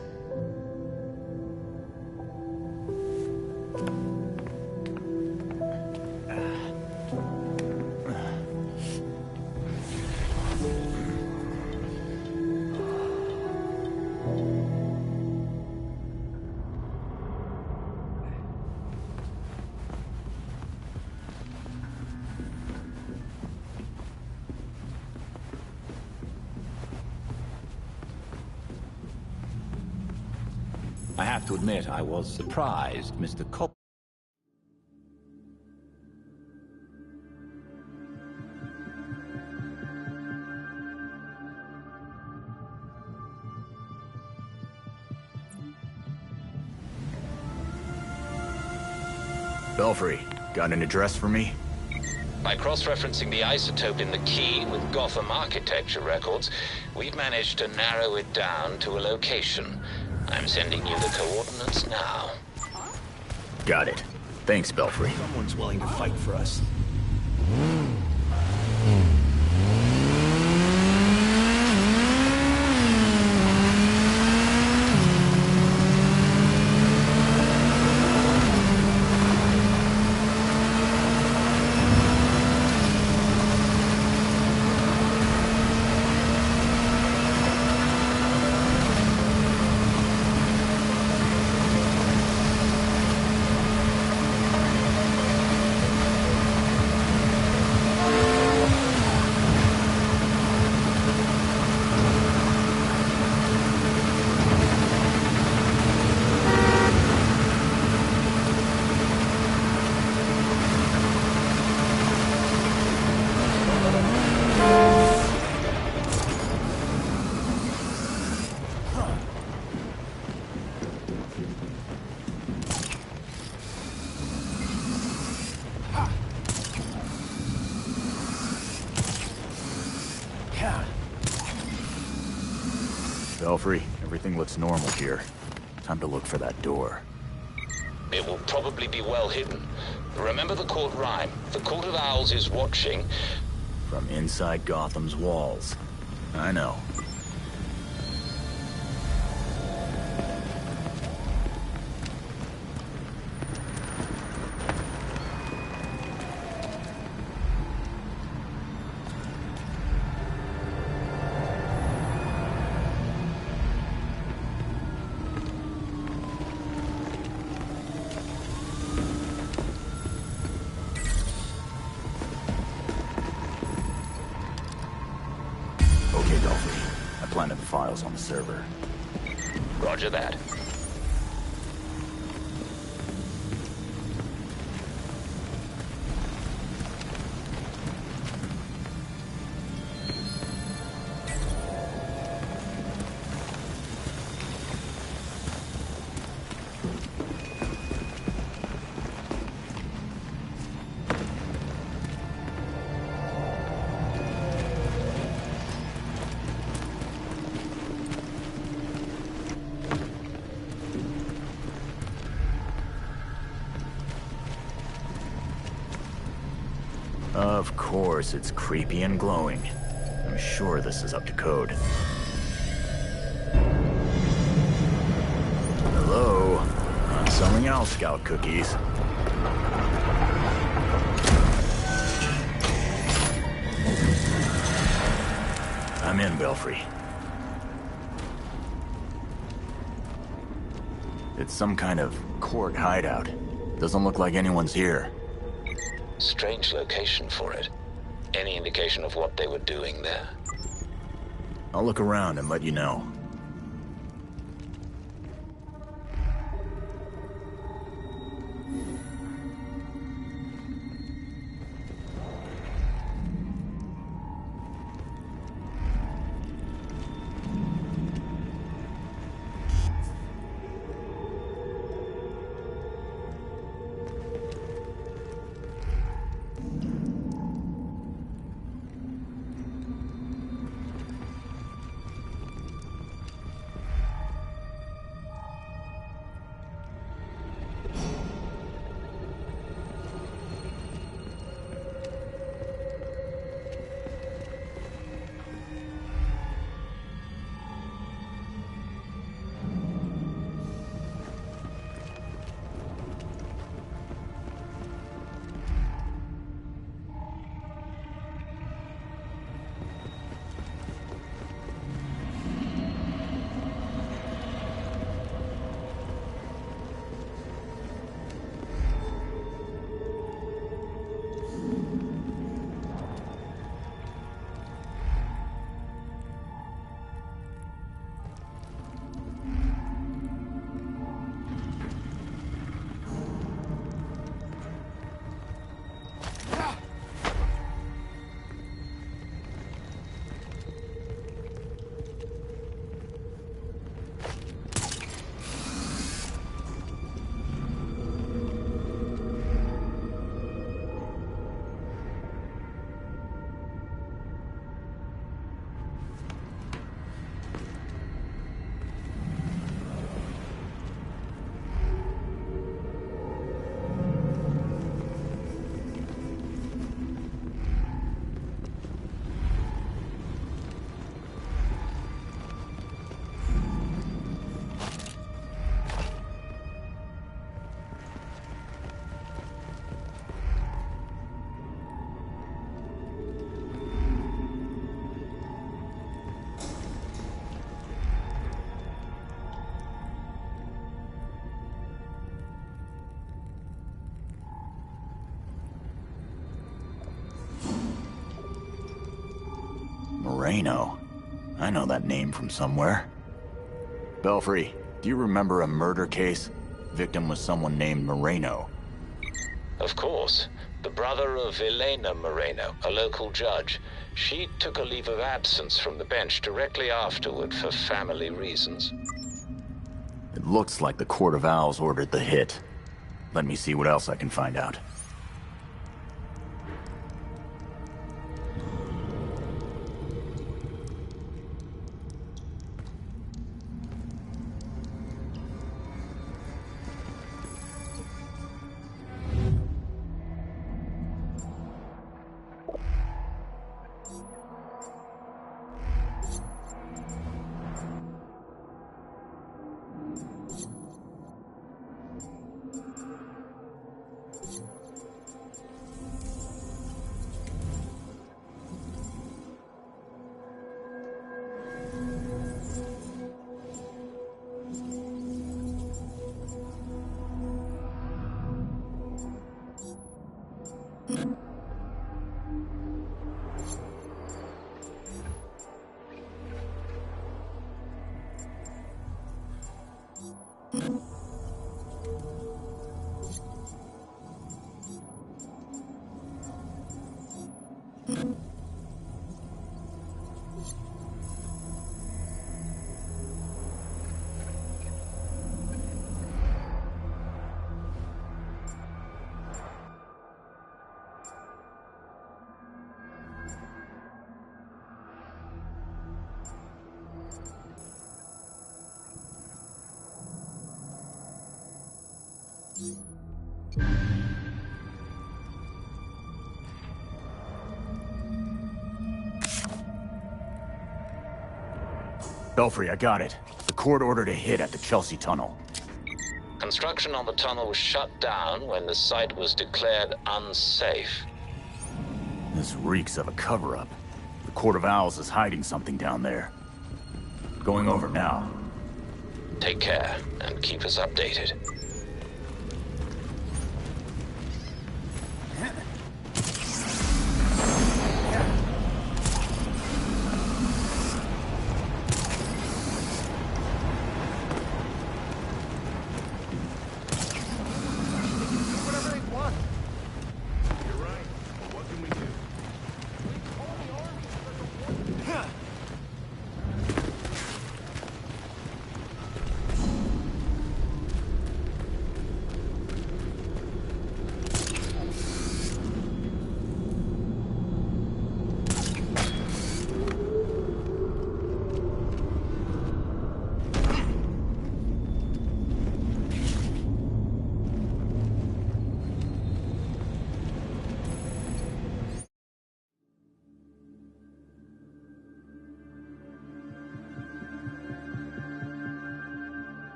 I have to admit, I was surprised Mr. Cop... Belfry, got an address for me? By cross-referencing the isotope in the key with Gotham architecture records, we've managed to narrow it down to a location. I'm sending you the coordinates now. Got it. Thanks, Belfry. Someone's willing to fight for us. Belfry, everything looks normal here. Time to look for that door. It will probably be well hidden. Remember the court rhyme. The Court of Owls is watching. From inside Gotham's walls. I know. files on the server. Roger that. Of course, it's creepy and glowing. I'm sure this is up to code. Hello? I'm selling Owl Scout cookies. I'm in, Belfry. It's some kind of court hideout. Doesn't look like anyone's here. Strange location for it. Any indication of what they were doing there? I'll look around and let you know. Moreno. I know that name from somewhere. Belfry, do you remember a murder case? Victim was someone named Moreno. Of course. The brother of Elena Moreno, a local judge. She took a leave of absence from the bench directly afterward for family reasons. It looks like the Court of Owls ordered the hit. Let me see what else I can find out. Belfry, I got it. The court ordered a hit at the Chelsea Tunnel. Construction on the tunnel was shut down when the site was declared unsafe. This reeks of a cover-up. The Court of Owls is hiding something down there. Going over now. Take care, and keep us updated.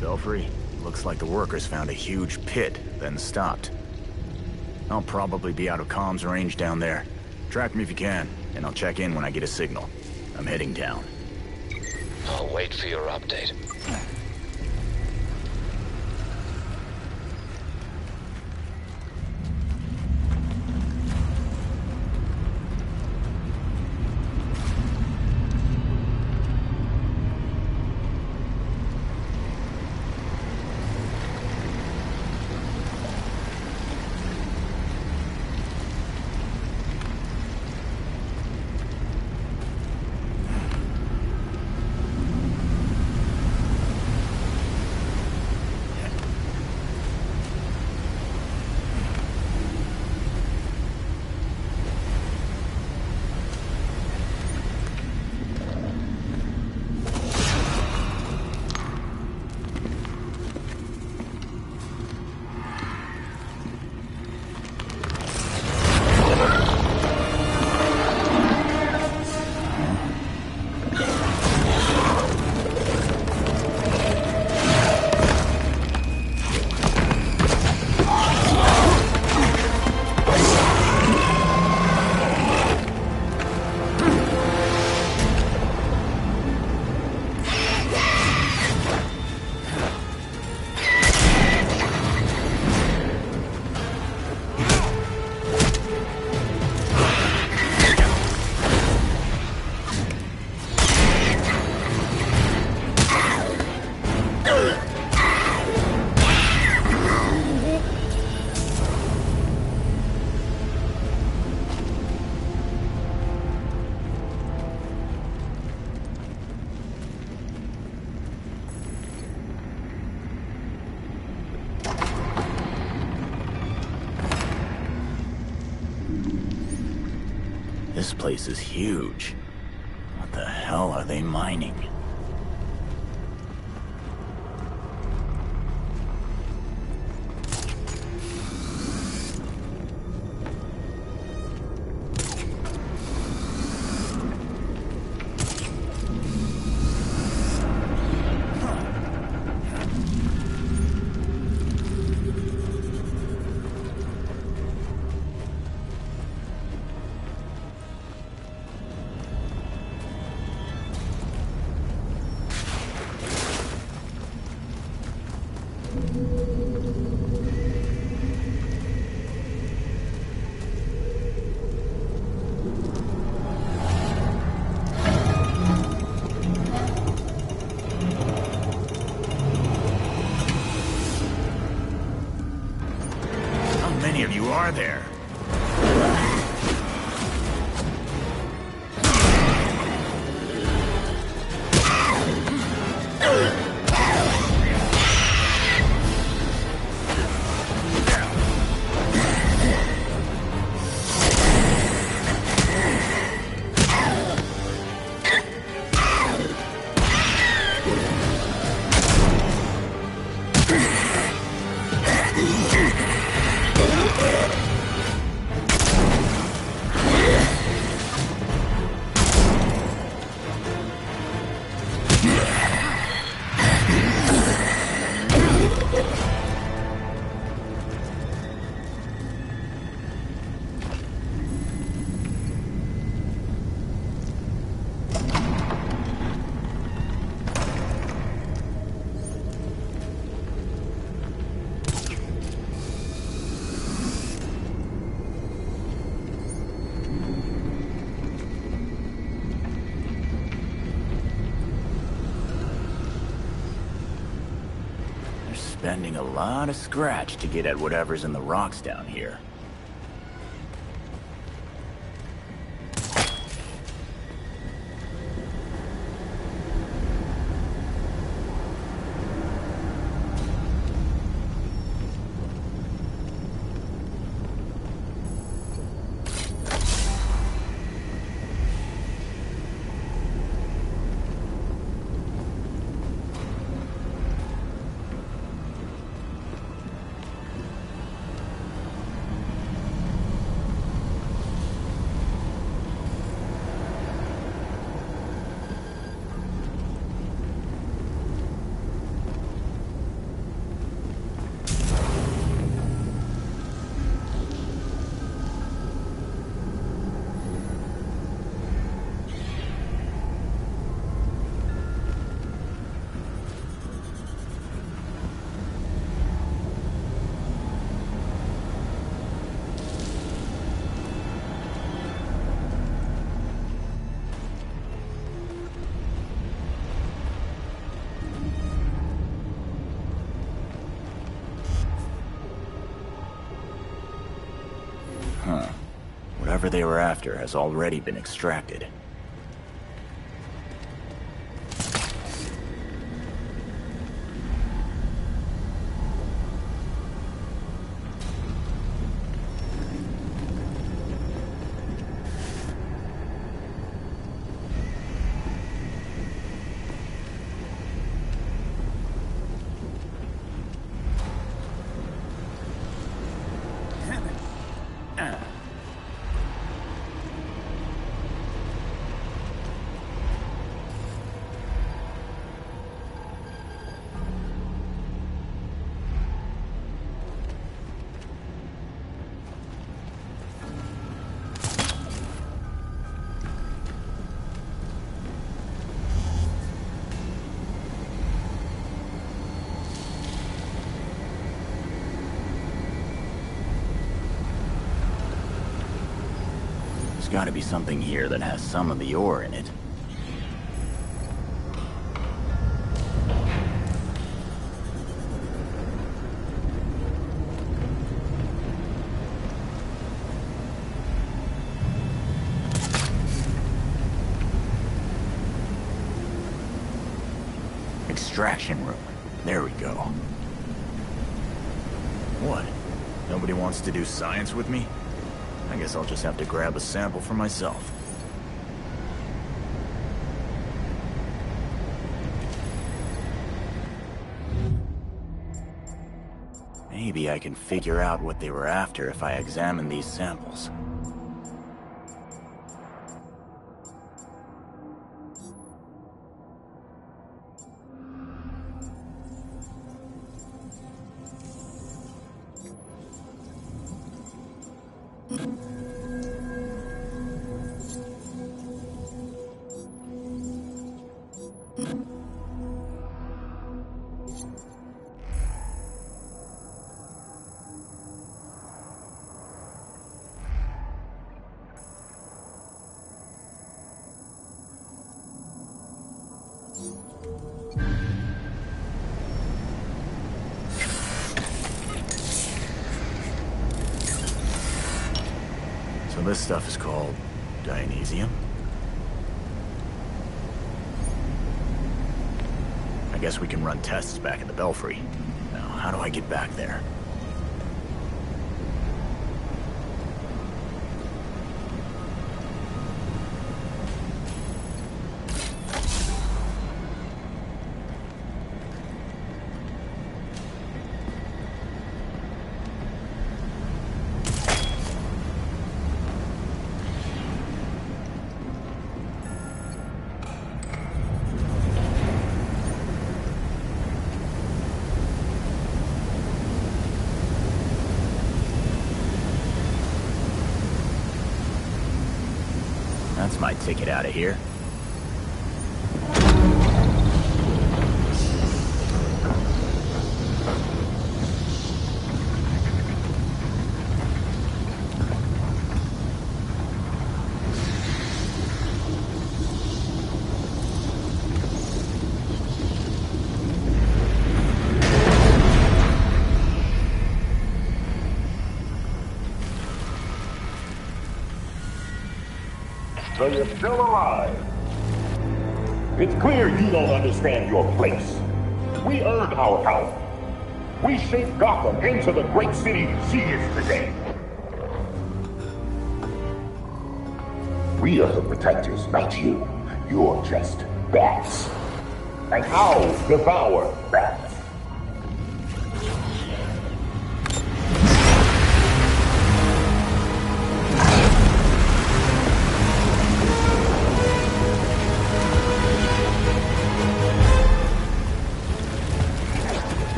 Belfry, looks like the workers found a huge pit, then stopped. I'll probably be out of comms range down there. Track me if you can, and I'll check in when I get a signal. I'm heading down. I'll wait for your update. This place is huge. What the hell are they mining? spending a lot of scratch to get at whatever's in the rocks down here. Huh. Whatever they were after has already been extracted. There's gotta be something here that has some of the ore in it. Extraction room. There we go. What? Nobody wants to do science with me? I guess I'll just have to grab a sample for myself. Maybe I can figure out what they were after if I examine these samples. So this stuff is called Dionysium? I guess we can run tests back at the Belfry. Now, how do I get back there? That's my ticket out of here. so you're still alive. It's clear you don't understand your place. We earned our power. We shaped Gotham into the great city she is today. We are the protectors, not you. You're just bats. And owls devour bats.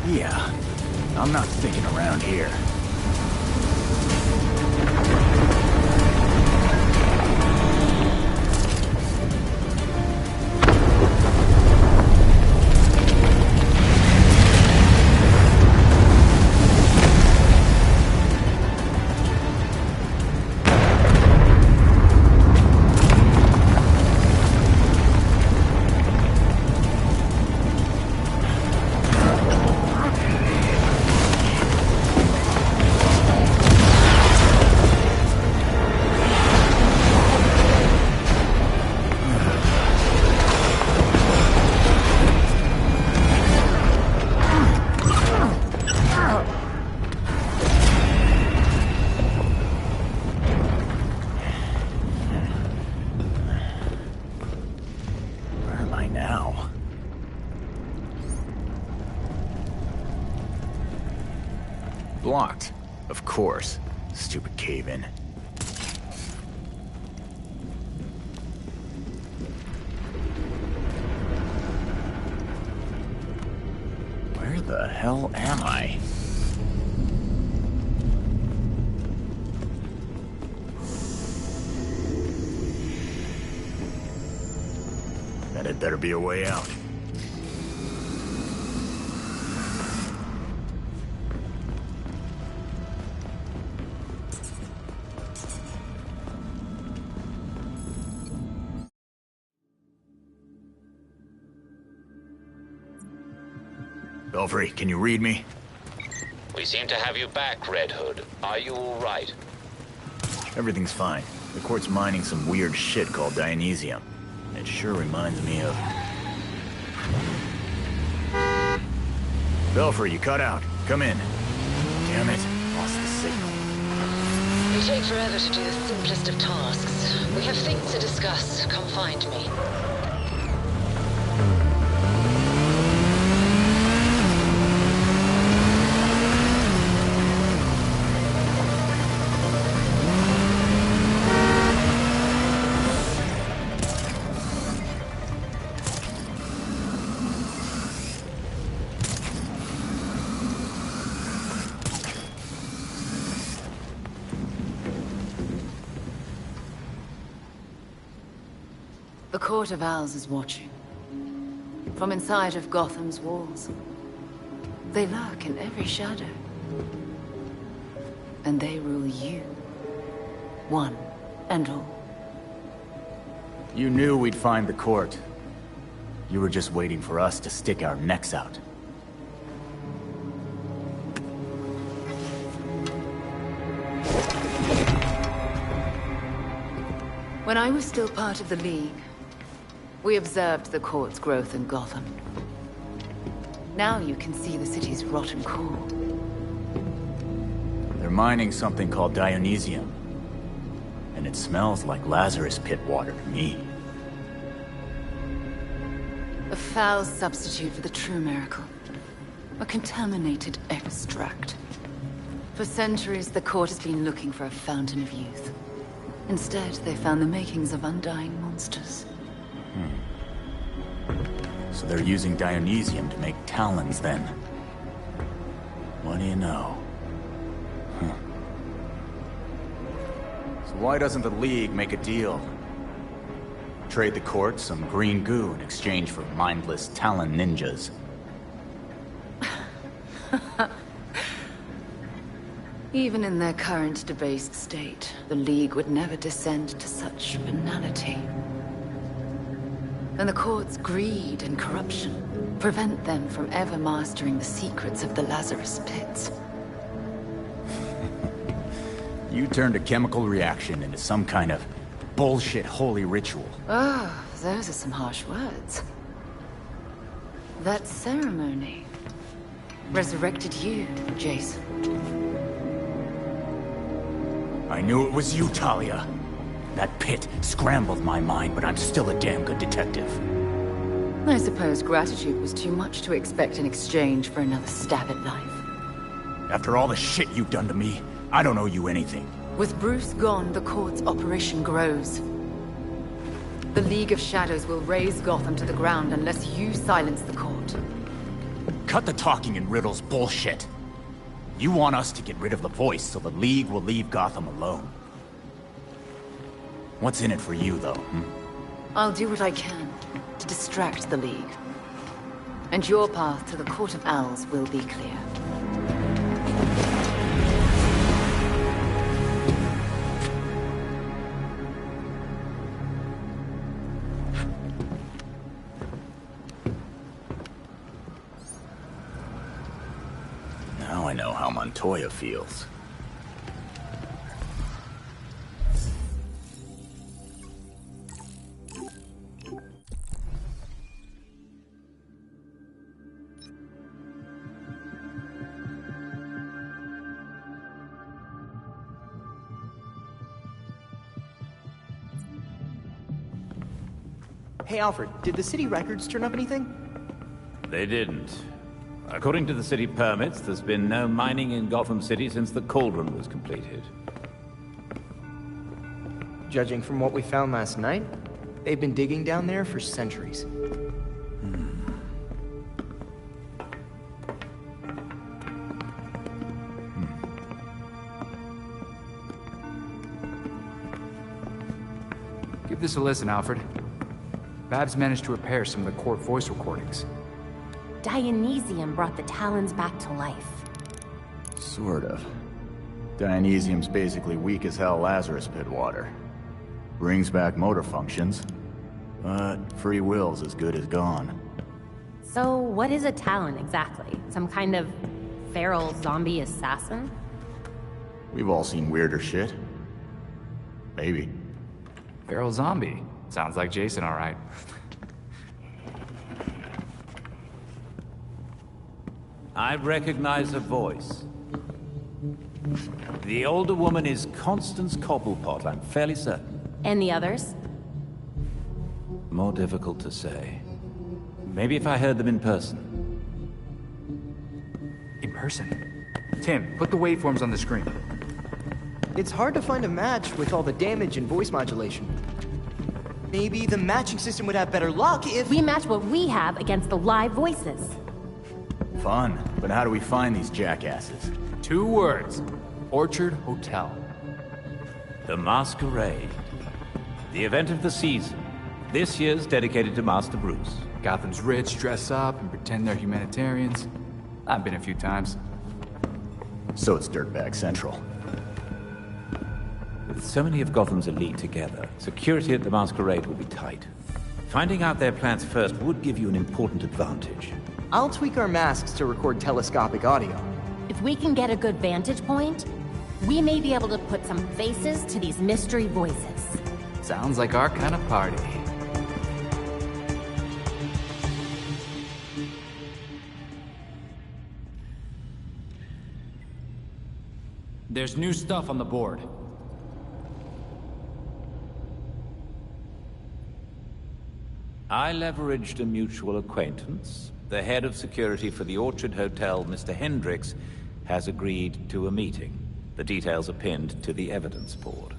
Yeah, I'm not sticking around here. Blocked. Of course. Stupid cave-in. Where the hell am I? Then it better be a way out. Belfry, can you read me? We seem to have you back, Red Hood. Are you all right? Everything's fine. The court's mining some weird shit called Dionysium. It sure reminds me of... Belfry, you cut out. Come in. Damn it. Lost the signal. You take forever to do the simplest of tasks. We have things to discuss. Come find me. The Court of Owls is watching. From inside of Gotham's walls. They lurk in every shadow. And they rule you. One and all. You knew we'd find the court. You were just waiting for us to stick our necks out. When I was still part of the League, we observed the court's growth in Gotham. Now you can see the city's rotten core. They're mining something called Dionysium. And it smells like Lazarus Pit water to me. A foul substitute for the true miracle. A contaminated extract. For centuries, the court has been looking for a fountain of youth. Instead, they found the makings of undying monsters. So they're using Dionysium to make talons, then. What do you know? So why doesn't the League make a deal? Trade the court some green goo in exchange for mindless talon ninjas. Even in their current debased state, the League would never descend to such banality. And the court's greed and corruption prevent them from ever mastering the secrets of the Lazarus Pits. You turned a chemical reaction into some kind of bullshit holy ritual. Oh, those are some harsh words. That ceremony resurrected you, Jason. I knew it was you, Talia. That pit scrambled my mind, but I'm still a damn good detective. I suppose gratitude was too much to expect in exchange for another stab at life. After all the shit you've done to me, I don't owe you anything. With Bruce gone, the court's operation grows. The League of Shadows will raze Gotham to the ground unless you silence the court. Cut the talking in riddles bullshit. You want us to get rid of the voice so the League will leave Gotham alone. What's in it for you, though? I'll do what I can to distract the League. And your path to the Court of Owls will be clear. Now I know how Montoya feels. Hey, Alfred, did the city records turn up anything? They didn't. According to the city permits, there's been no mining in Gotham City since the Cauldron was completed. Judging from what we found last night, they've been digging down there for centuries. Give this a listen, Alfred. Babs managed to repair some of the court voice recordings. Dionysium brought the Talons back to life. Sort of. Dionysium's basically weak as hell Lazarus Pit water. Brings back motor functions, but free will's as good as gone. So what is a Talon exactly? Some kind of feral zombie assassin? We've all seen weirder shit. Maybe. Feral zombie. Sounds like Jason, all right. I recognize a voice. The older woman is Constance Cobblepot, I'm fairly certain. And the others? More difficult to say. Maybe if I heard them in person. In person? Tim, put the waveforms on the screen. It's hard to find a match with all the damage and voice modulation. Maybe the matching system would have better luck if... We match what we have against the live voices. Fun, but how do we find these jackasses? 2 words. Orchard Hotel. The Masquerade. The event of the season. This year's dedicated to Master Bruce. Gotham's rich dress up and pretend they're humanitarians. I've been a few times. So it's Dirtbag Central. With so many of Gotham's elite together, security at the Masquerade will be tight. Finding out their plans first would give you an important advantage. I'll tweak our masks to record telescopic audio. If we can get a good vantage point, we may be able to put some faces to these mystery voices. Sounds like our kind of party. There's new stuff on the board. I leveraged a mutual acquaintance. The head of security for the Orchard Hotel, Mr. Hendricks, has agreed to a meeting. The details are pinned to the evidence board.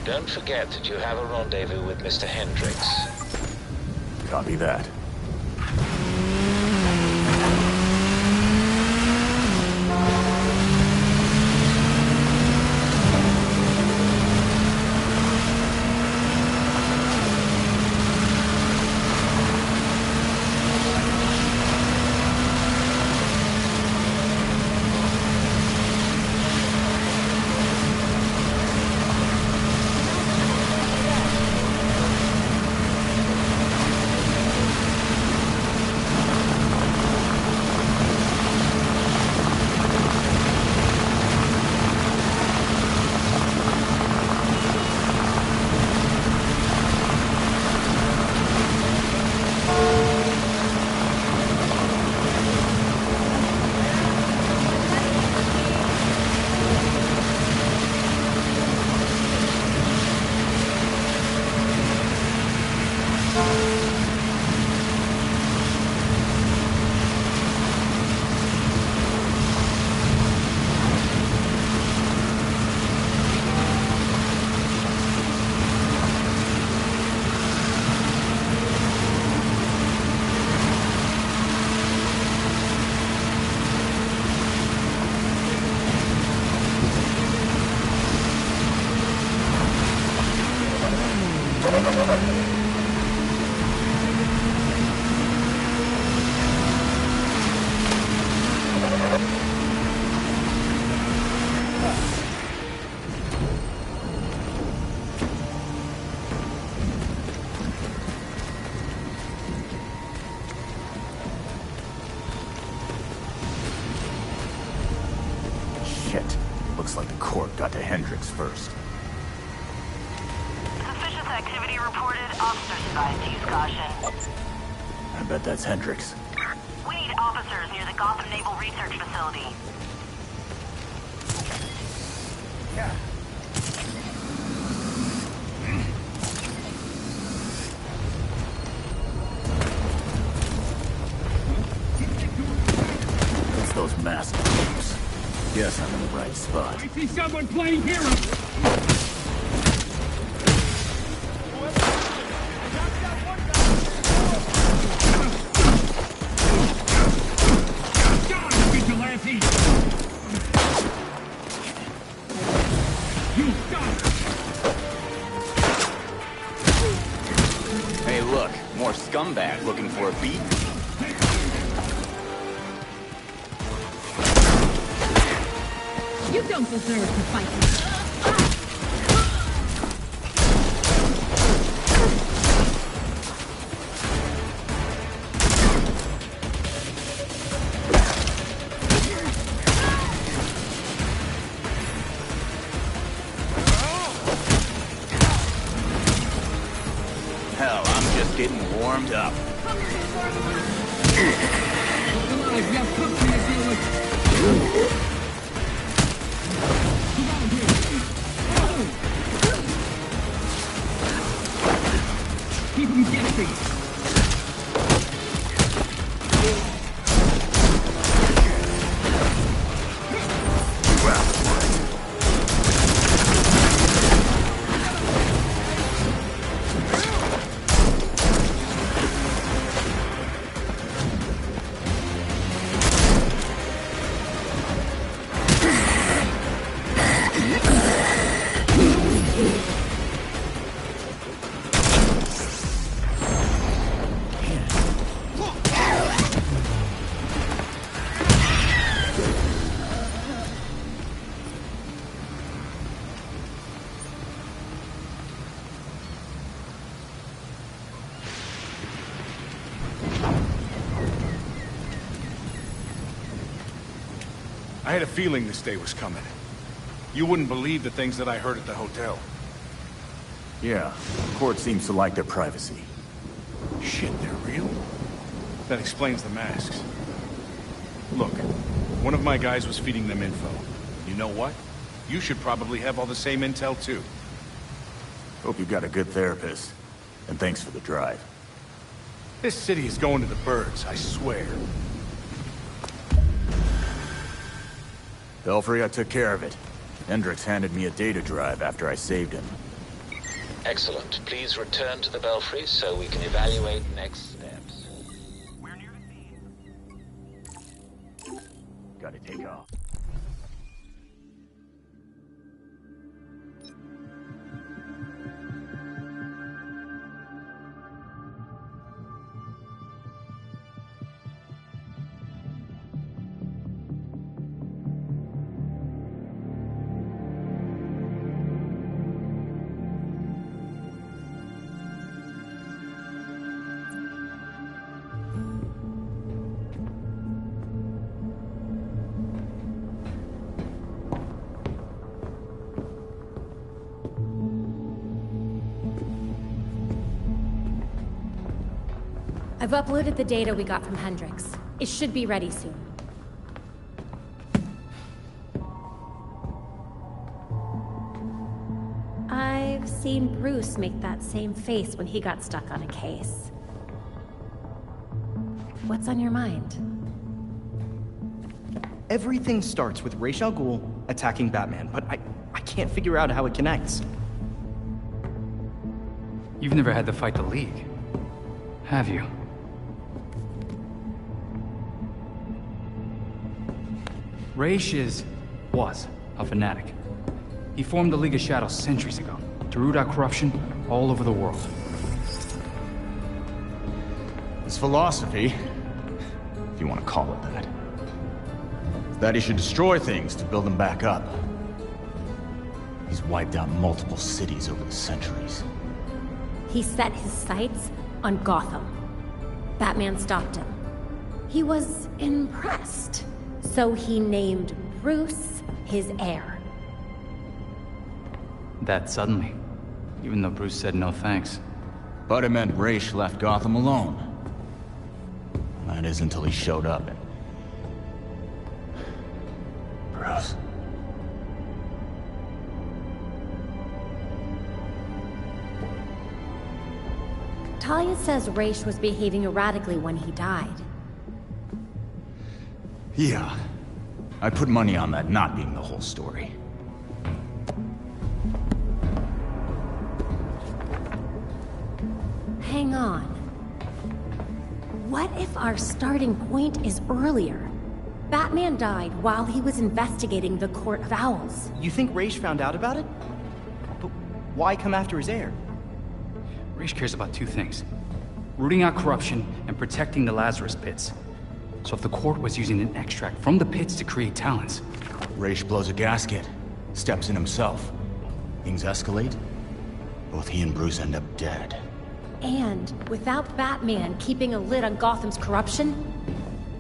Don't forget that you have a rendezvous with Mr. Hendricks. Copy that. Looks like the court got to Hendricks first. Suspicious activity reported. Officers advised to use caution. I bet that's Hendricks. We need officers near the Gotham Naval Research Facility. It's those masked groups. Guess I'm in the right spot. I see someone playing hero! Hey, look, more scumbag looking for a beat. You don't deserve to fight. Hell, I'm just getting warmed up. Keep him guessing! I had a feeling this day was coming. You wouldn't believe the things that I heard at the hotel. Yeah, the court seems to like their privacy. Shit, they're real? That explains the masks. Look, one of my guys was feeding them info. You know what? You should probably have all the same intel too. Hope you got a good therapist. And thanks for the drive. This city is going to the birds, I swear. Belfry, I took care of it. Hendricks handed me a data drive after I saved him. Excellent. Please return to the Belfry so we can evaluate next steps. Gotta take off. I've uploaded the data we got from Hendricks. It should be ready soon. I've seen Bruce make that same face when he got stuck on a case. What's on your mind? Everything starts with Ra's al Ghul attacking Batman, but I can't figure out how it connects. You've never had to fight the League, have you? Ra's was a fanatic. He formed the League of Shadows centuries ago to root out corruption all over the world. His philosophy, if you want to call it that, is that he should destroy things to build them back up. He's wiped out multiple cities over the centuries. He set his sights on Gotham. Batman stopped him. He was impressed, so he named Bruce his heir. That suddenly, even though Bruce said no thanks. But it meant Ra's left Gotham alone. That is until he showed up and... Bruce. Talia says Raish was behaving erratically when he died. Yeah. I put money on that not being the whole story. Hang on. What if our starting point is earlier? Batman died while he was investigating the Court of Owls. You think Raish found out about it? But why come after his heir? Raish cares about two things. Rooting out corruption and protecting the Lazarus Pits. So if the court was using an extract from the pits to create talents... Raish blows a gasket, steps in himself. Things escalate. Both he and Bruce end up dead. And without Batman keeping a lid on Gotham's corruption,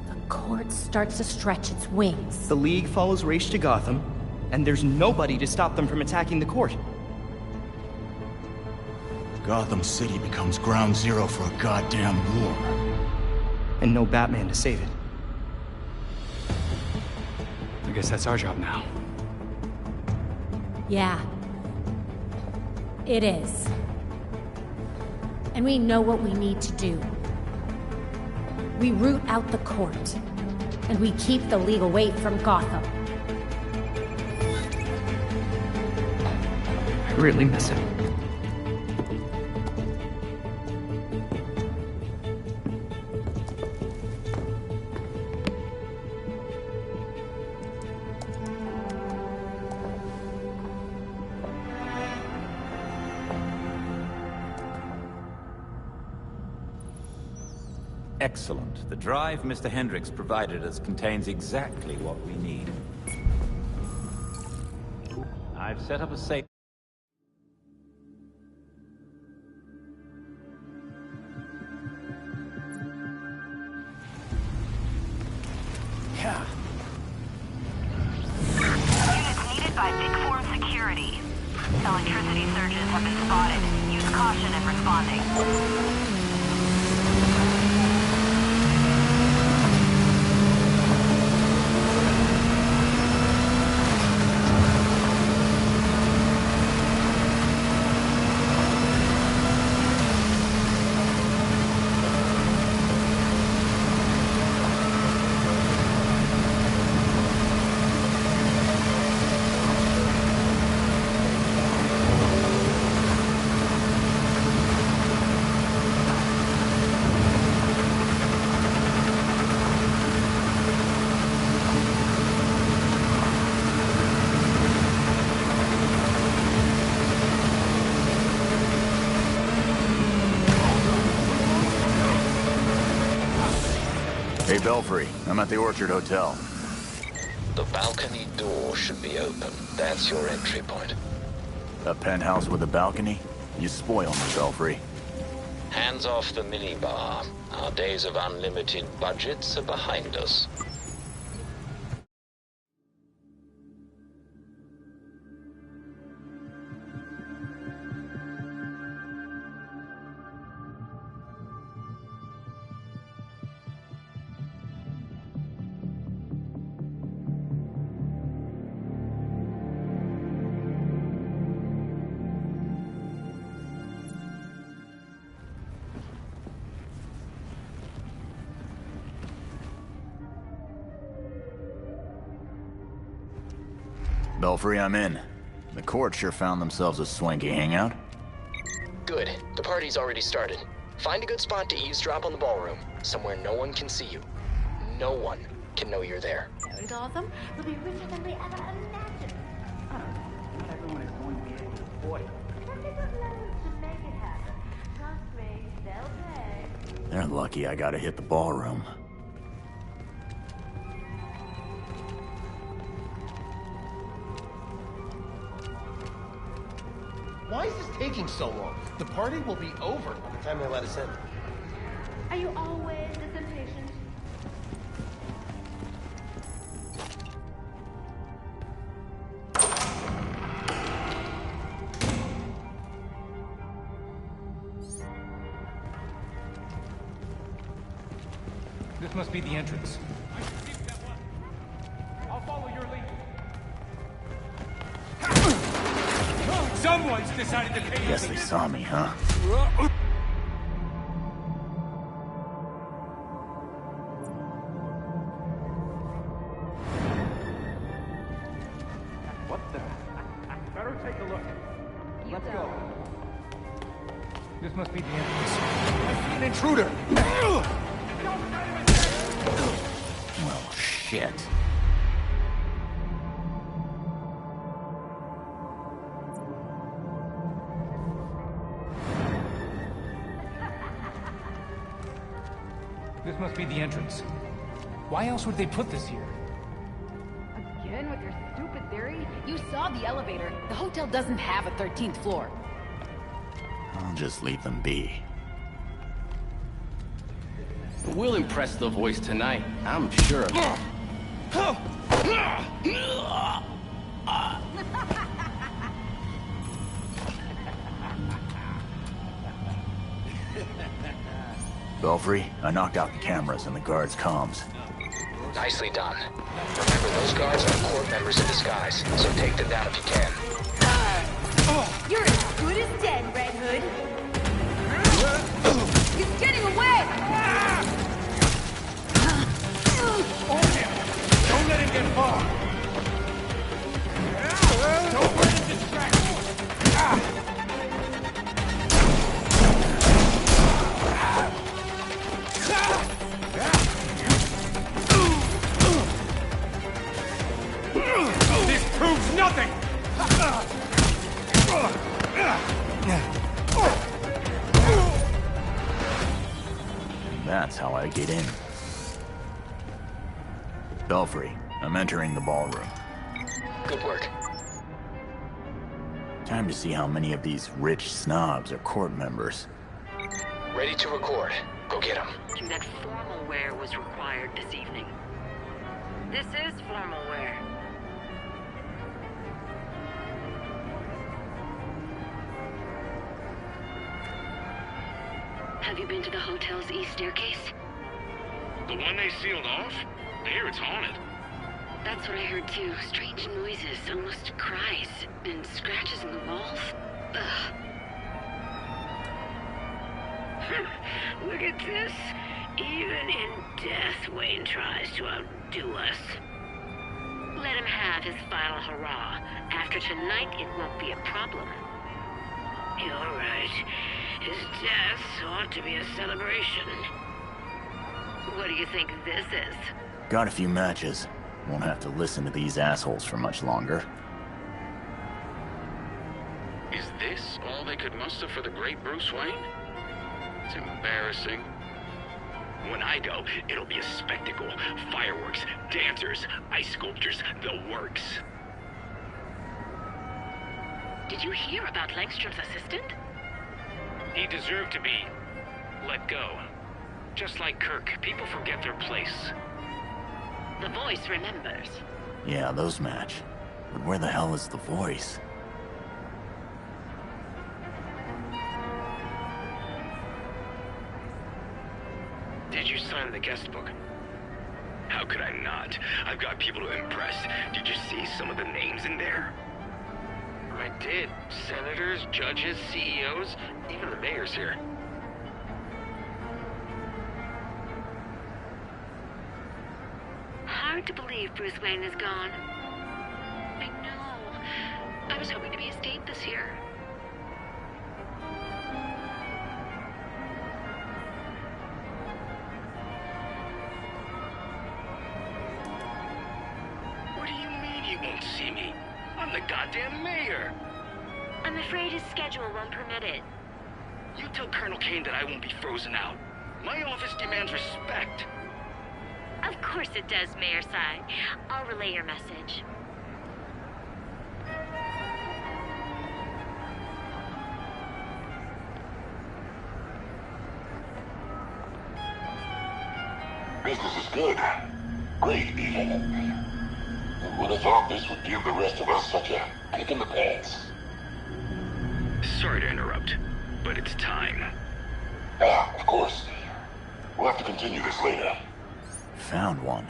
the court starts to stretch its wings. The League follows Raish to Gotham, and there's nobody to stop them from attacking the court. Gotham City becomes ground zero for a goddamn war. And no Batman to save it. I guess that's our job now. Yeah. It is. And we know what we need to do. We root out the court. And we keep the League away from Gotham. I really miss it. Excellent. The drive Mr. Hendricks provided us contains exactly what we need. I've set up a safe... Yeah. Units needed by Big Form Security. Electricity surges have been spotted. Use caution in responding. Hey, Belfry. I'm at the Orchard Hotel. The balcony door should be open. That's your entry point. A penthouse with a balcony? You spoil me, Belfry. Hands off the minibar. Our days of unlimited budgets are behind us. Belfry, I'm in. The court sure found themselves a swanky hangout. Good. The party's already started. Find a good spot to eavesdrop on the ballroom, somewhere no one can see you. No one can know you're there. In Gotham, we'll be richer than we ever imagined. Not everyone is going to be able to afford it. But they got loads to make it happen. Trust me, they'll pay. They're lucky I gotta hit the ballroom. Why is this taking so long? The party will be over by the time they let us in. Are you always this impatient? This must be the entrance. I'll follow your lead. Someone's decided to pay. Guess they saw me, huh? This must be the entrance. I see an intruder! Well, shit. This must be the entrance. Why else would they put this here? Again with your stupid theory? You saw the elevator. The hotel doesn't have a 13th floor. I'll just leave them be. We'll impress the voice tonight, I'm sure of it. Belfry, I knocked out the cameras and the guards' comms. Nicely done. Remember, those guards are court members in disguise, so take them down if you can. You're as good as dead, Red Hood. He's getting away! Hold him! Don't let him get far! Don't let him distract you! This proves nothing! That's how I get in. Belfry, I'm entering the ballroom. Good work. Time to see how many of these rich snobs are court members. Ready to record. Go get him. That formal wear was required this evening. This is formal wear. Have you been to the hotel's east staircase? The one they sealed off? I hear it's haunted. That's what I heard too. Strange noises, almost cries, and scratches in the walls. Ugh. Look at this. Even in death, Wayne tries to outdo us. Let him have his final hurrah. After tonight, it won't be a problem. You're right. His death ought to be a celebration. What do you think this is? Got a few matches. Won't have to listen to these assholes for much longer. Is this all they could muster for the great Bruce Wayne? It's embarrassing. When I go, it'll be a spectacle. Fireworks, dancers, ice sculptures, the works. Did you hear about Langstrom's assistant? He deserved to be let go. Just like Kirk, people forget their place. The voice remembers. Yeah, those match. But where the hell is the voice? Did you sign the guest book? How could I not? I've got people to impress. Did you see some of the names in there? I did. Senators, judges, CEOs, even the mayor's here. Hard to believe Bruce Wayne is gone. I know. I was hoping to be a state this year. What do you mean you won't see me? I'm the goddamn mayor! I'm afraid his schedule won't permit it. You tell Colonel Kane that I won't be frozen out. My office demands respect. Of course it does, Mayor Sai. I'll relay your message. Business is good. Great, even. Who would have thought this would give the rest of us such a kick in the pants? Sorry to interrupt, but it's time. Of course. We'll have to continue this later. Found one.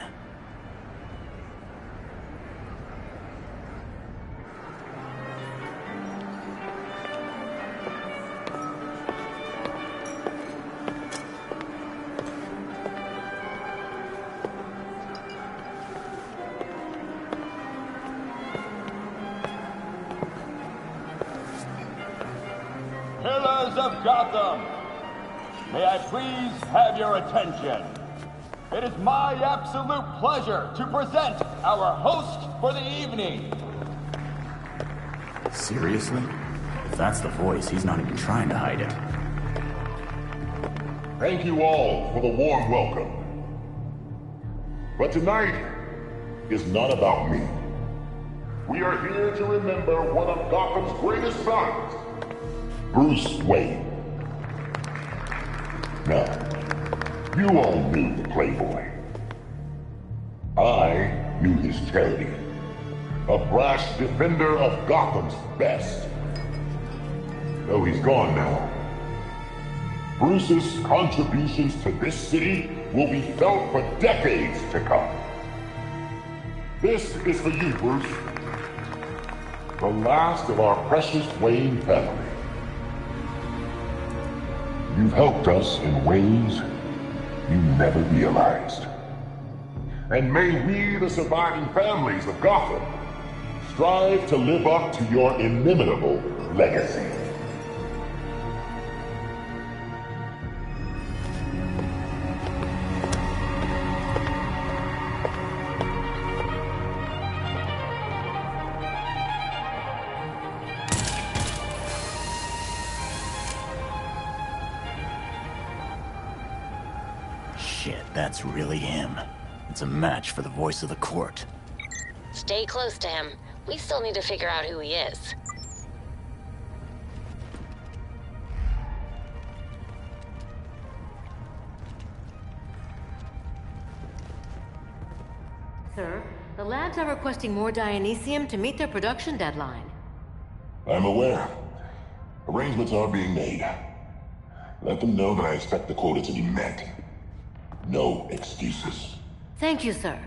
Fellas of Gotham, may I please have your attention? It is my absolute pleasure to present our host for the evening. Seriously? If that's the voice, he's not even trying to hide it. Thank you all for the warm welcome. But tonight is not about me. We are here to remember one of Gotham's greatest sons, Bruce Wayne. Now, you all knew the Playboy. I knew his charity, a brash defender of Gotham's best. Though he's gone now, Bruce's contributions to this city will be felt for decades to come. This is for you, Bruce. The last of our precious Wayne family. You've helped us in ways you never realized. And may we, the surviving families of Gotham, strive to live up to your inimitable legacy. Shit, that's really him. It's a match for the voice of the court. Stay close to him. We still need to figure out who he is. Sir, the labs are requesting more Dionysium to meet their production deadline. I'm aware. Arrangements are being made. Let them know that I expect the quota to be met. No excuses. Thank you, sir.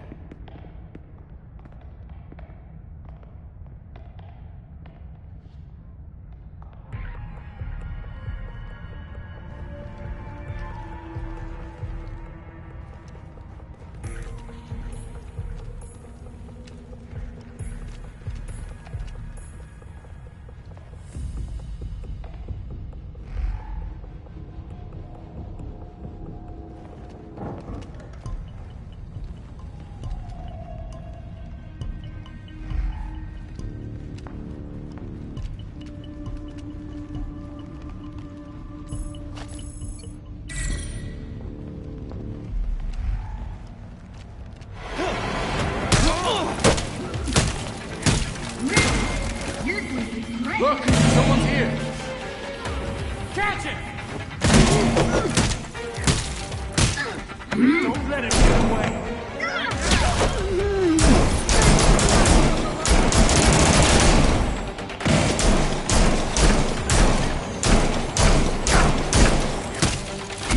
Look! Someone's here! Catch him! Don't let him get away!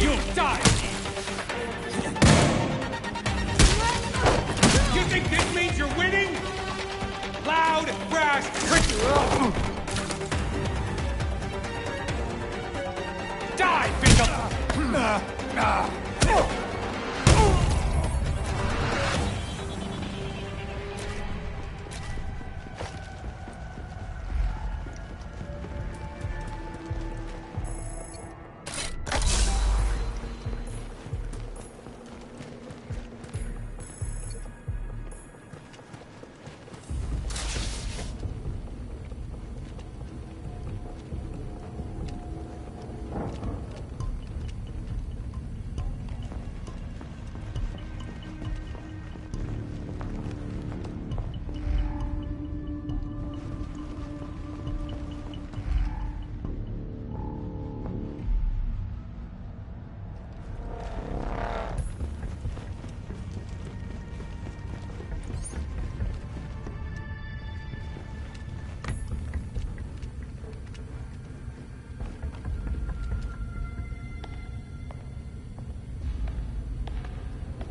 You'll die! You think this means you're winning? Loud, brash, die, Bishop!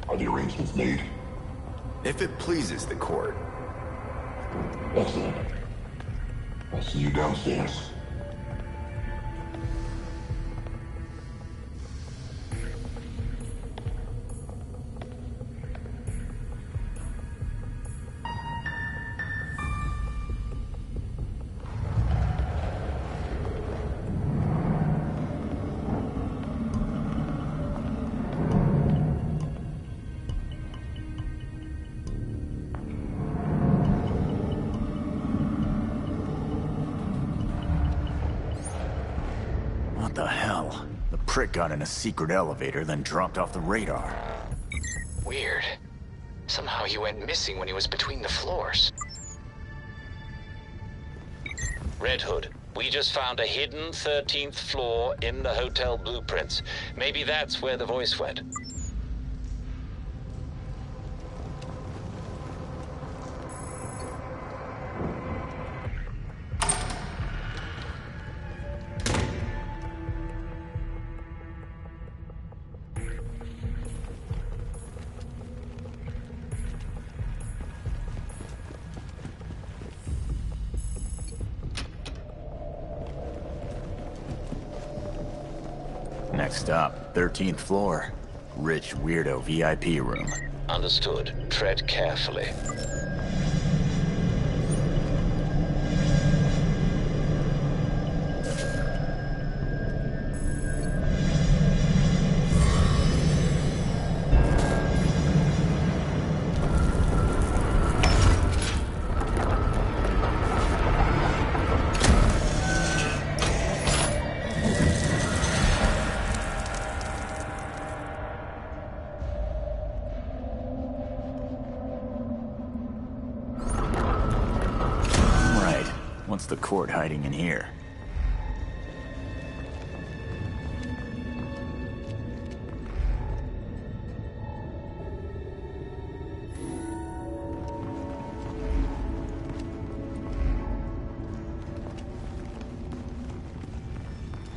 Are the arrangements made? If it pleases the court. Excellent. I'll see you downstairs. hell? The prick got in a secret elevator, then dropped off the radar. Weird. Somehow he went missing when he was between the floors. Red Hood, we just found a hidden 13th floor in the hotel blueprints. Maybe that's where the voice went. Next up, 13th floor. Rich weirdo VIP room. Understood. Tread carefully. What's the court hiding in here?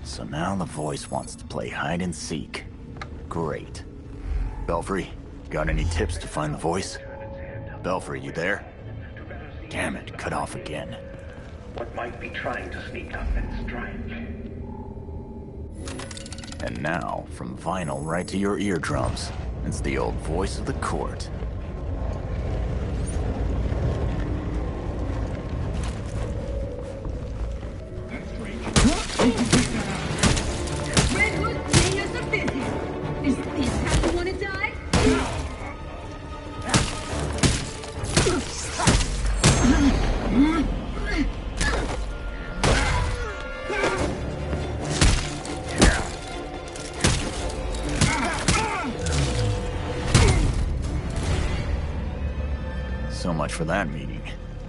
So now the voice wants to play hide and seek. Great. Belfry, got any tips to find the voice? Belfry, you there? Damn it, cut off again. What might be trying to sneak up and strike? And now, from vinyl right to your eardrums, it's the old voice of the court. Red Hood, paying us a visit. Is this how you want to die? So much for that meeting.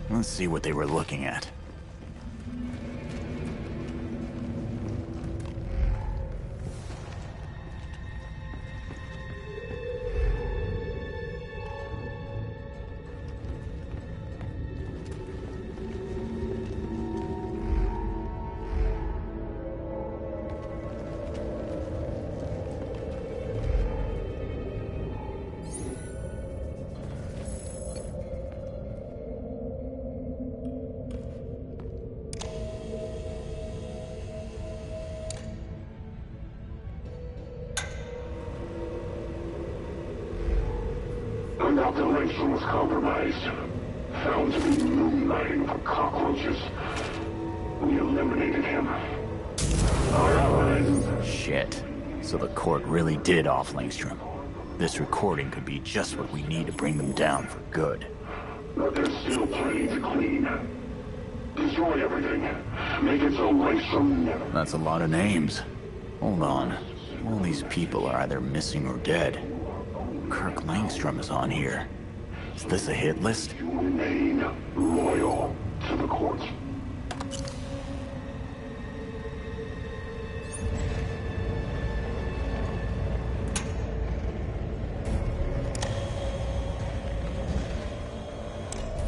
Let's see what they were looking at. Dr. Langstrom was compromised. Found to be moonlighting for cockroaches. We eliminated him. Our allies... Shit. So the court really did off Langstrom. This recording could be just what we need to bring them down for good. But there's still plenty to clean. Destroy everything. Make it so Langstrom never... That's a lot of names. Hold on. All these people are either missing or dead. Kirk Langstrom is on here. Is this a hit list? You remain loyal to the court.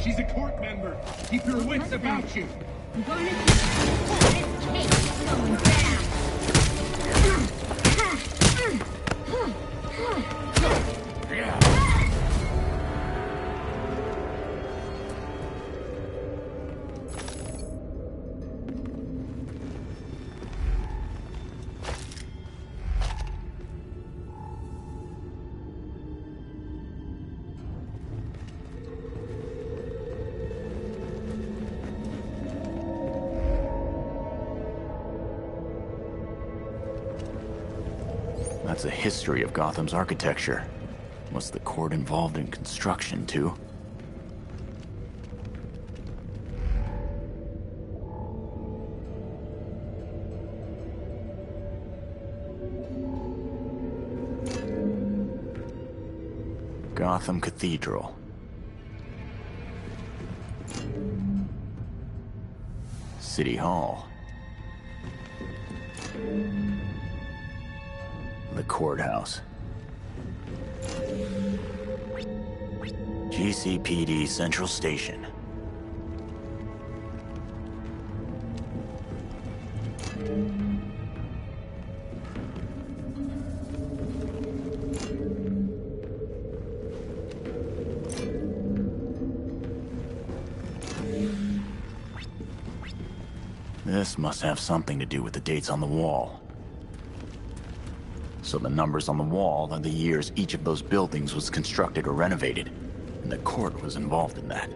She's a court member. Keep your wits about you. I'm going to this case is going down. That's a history of Gotham's architecture. Was the court involved in construction, too? Gotham Cathedral. City Hall. The courthouse. GCPD Central Station. This must have something to do with the dates on the wall. So the numbers on the wall are the years each of those buildings was constructed or renovated, and the court was involved in that.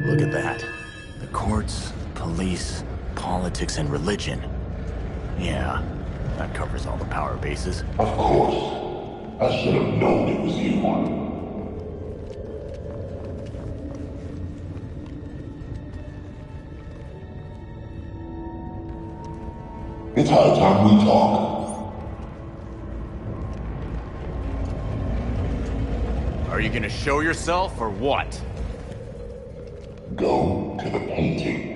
Look at that. The courts, police, politics, and religion. Yeah, that covers all the power bases. Of course. I should have known it was you. It's high time we talk. Are you gonna show yourself, or what? Go to the painting.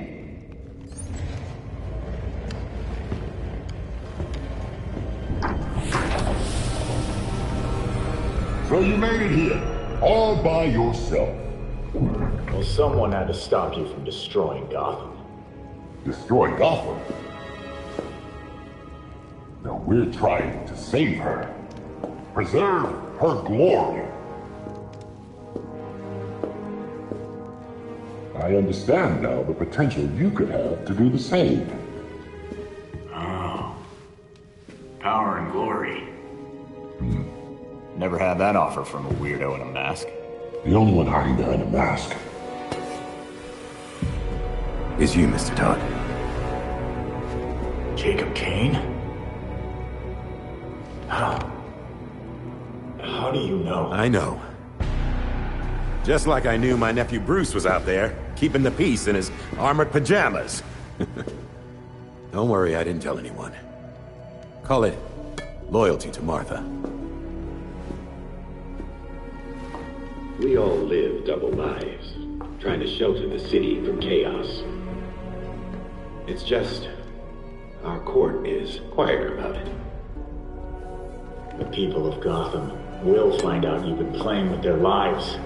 So you made it here, all by yourself. Well, someone had to stop you from destroying Gotham. Destroy Gotham? No, we're trying to save her. Preserve her glory. I understand now the potential you could have to do the same. Oh. Power and glory. Never had that offer from a weirdo in a mask. The only one hiding behind a mask is you, Mr. Todd. Jacob Kane? How do you know? I know. Just like I knew my nephew Bruce was out there, keeping the peace in his armored pajamas. Don't worry, I didn't tell anyone. Call it loyalty to Martha. We all live double lives, trying to shelter the city from chaos. It's just, our court is quieter about it. The people of Gotham will find out you've been playing with their lives.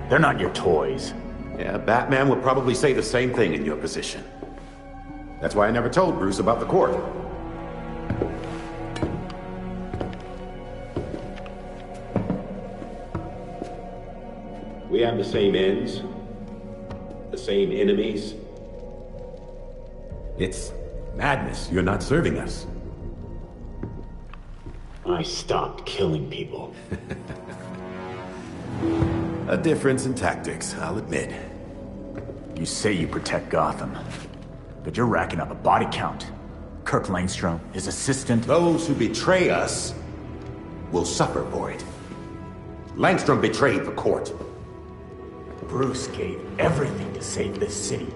They're not your toys. Yeah, Batman would probably say the same thing in your position. That's why I never told Bruce about the court. We have the same ends, the same enemies. It's madness. You're not serving us. I stopped killing people. A difference in tactics, I'll admit. You say you protect Gotham, but you're racking up a body count. Kirk Langstrom, his assistant... Those who betray us will suffer for it. Langstrom betrayed the court. Bruce gave everything to save this city.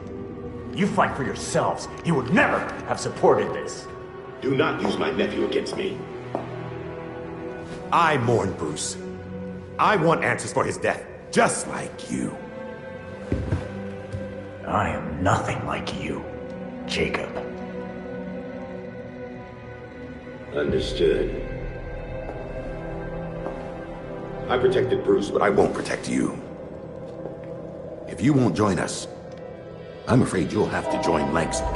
You fight for yourselves. He would never have supported this. Do not use my nephew against me. I mourn Bruce. I want answers for his death, just like you. I am nothing like you, Jacob. Understood. I protected Bruce, but I won't protect you. If you won't join us, I'm afraid you'll have to join Langstrom.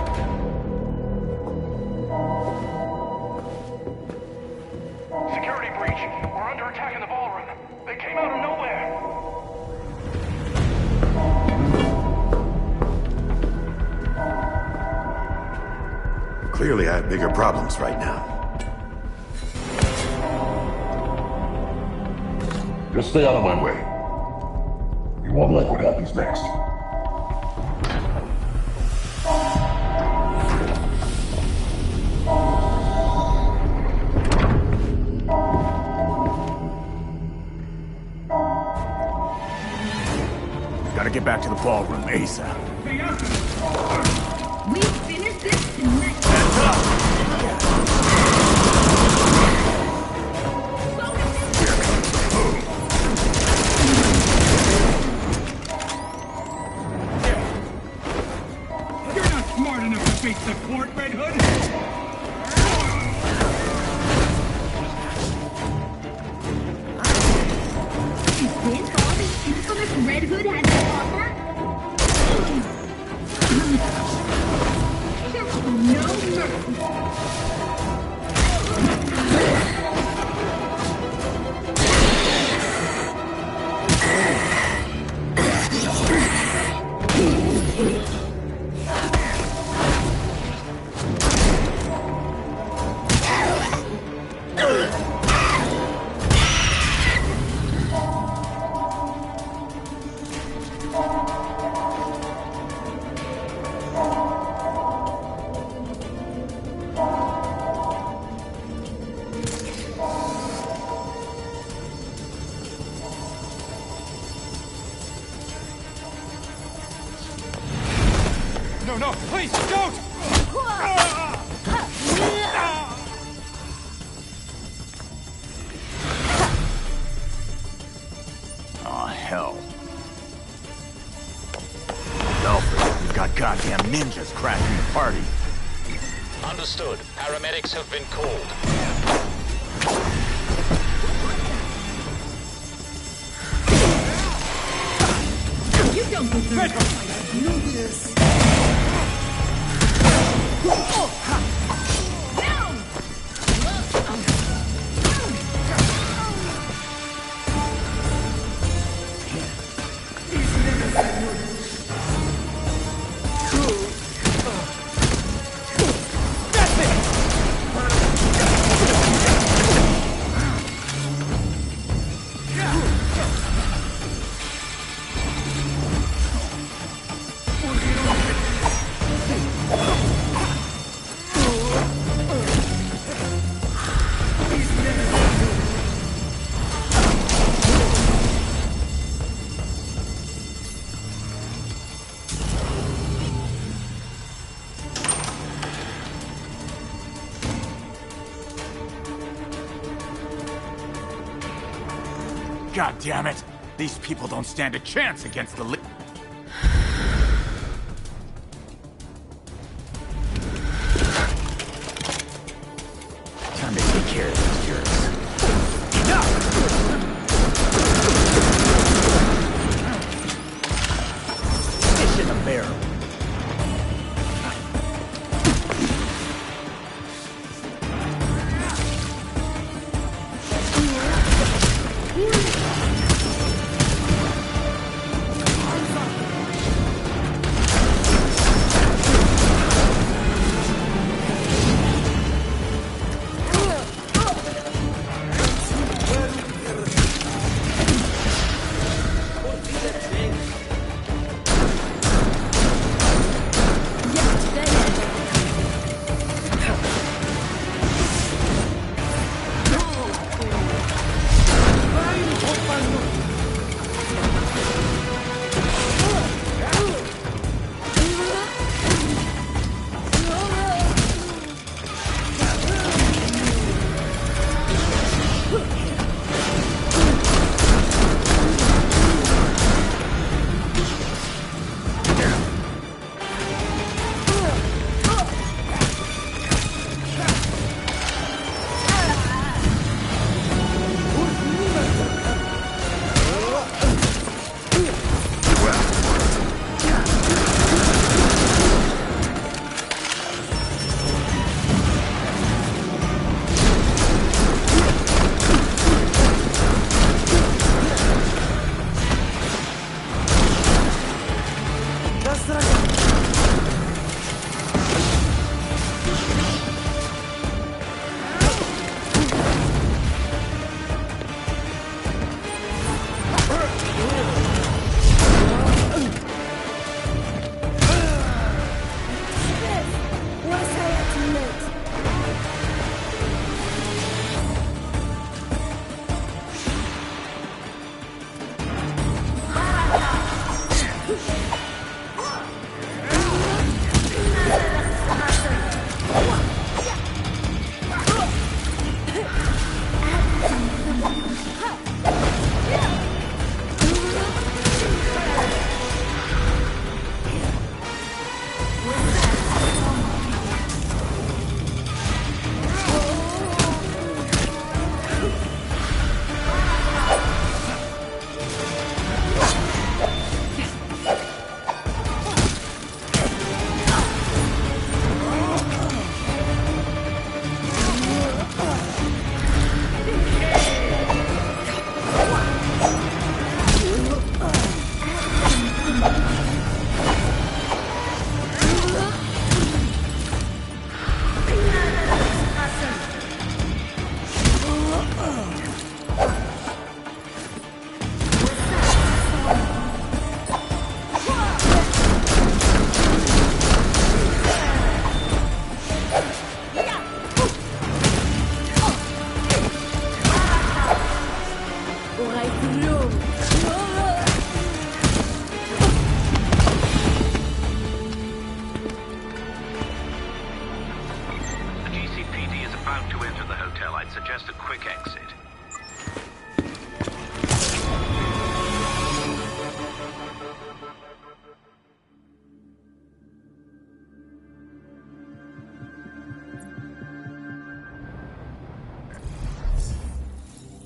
Security breach. We're under attack in the ballroom. They came out of nowhere. Clearly, I have bigger problems right now. Just stay out of my way. You won't like what happens next. Gotta get back to the ballroom ASAP. We finished this tonight. Heads up! You're not smart enough to face the court, Red Hood! Is this all the infamous Red Hood has to offer? No No, please, don't! Aw, hell. Alfred, we've got goddamn ninjas crashing the party. Understood. Paramedics have been called. You don't deserve to do this. God damn it! These people don't stand a chance against the Time to take care of these jerks. Fish in the barrel.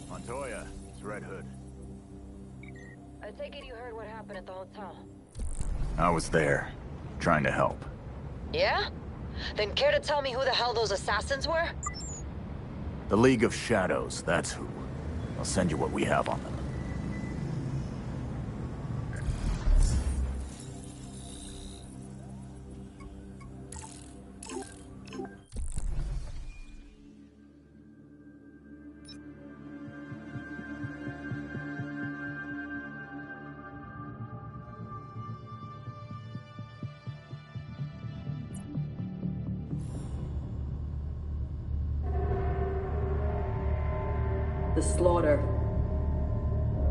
Montoya, it's Red Hood. I take it you heard what happened at the hotel. I was there, trying to help. Yeah? Then care to tell me who the hell those assassins were? The League of Shadows, that's who. I'll send you what we have on them. The slaughter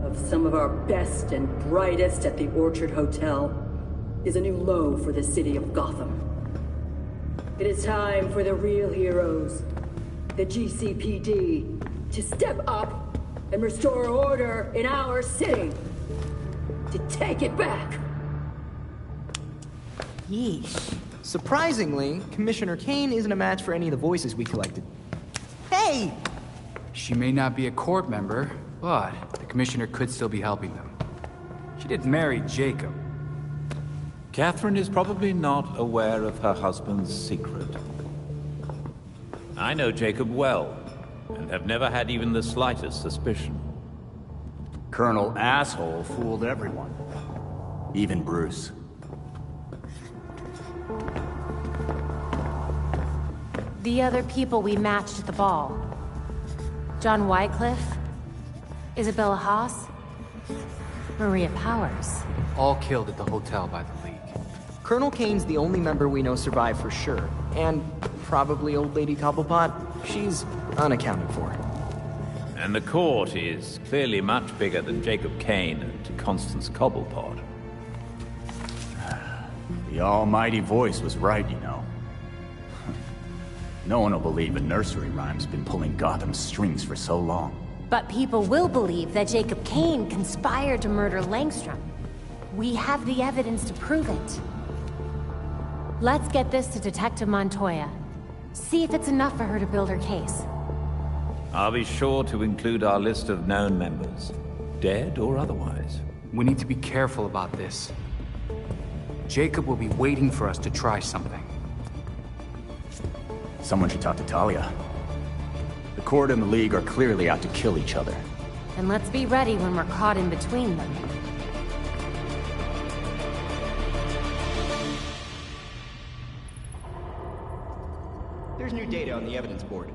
of some of our best and brightest at the Orchard Hotel is a new low for the city of Gotham. It is time for the real heroes, the GCPD, to step up and restore order in our city. To take it back. Yeesh. Surprisingly, Commissioner Kane isn't a match for any of the voices we collected. Hey! She may not be a court member, but the Commissioner could still be helping them. She did marry Jacob. Catherine is probably not aware of her husband's secret. I know Jacob well, and have never had even the slightest suspicion. Colonel Asshole fooled everyone. Even Bruce. The other people we matched at the ball. John Wycliffe, Isabella Haas, Maria Powers. All killed at the hotel by the League. Colonel Kane's the only member we know survived for sure. And probably Old Lady Cobblepot. She's unaccounted for. And the court is clearly much bigger than Jacob Kane and Constance Cobblepot. The almighty voice was right, you know. No one will believe a nursery rhyme's been pulling Gotham's strings for so long. But people will believe that Jacob Kane conspired to murder Langstrom. We have the evidence to prove it. Let's get this to Detective Montoya. See if it's enough for her to build her case. I'll be sure to include our list of known members, dead or otherwise. We need to be careful about this. Jacob will be waiting for us to try something. Someone should talk to Talia. The Court and the League are clearly out to kill each other. And let's be ready when we're caught in between them. There's new data on the evidence board.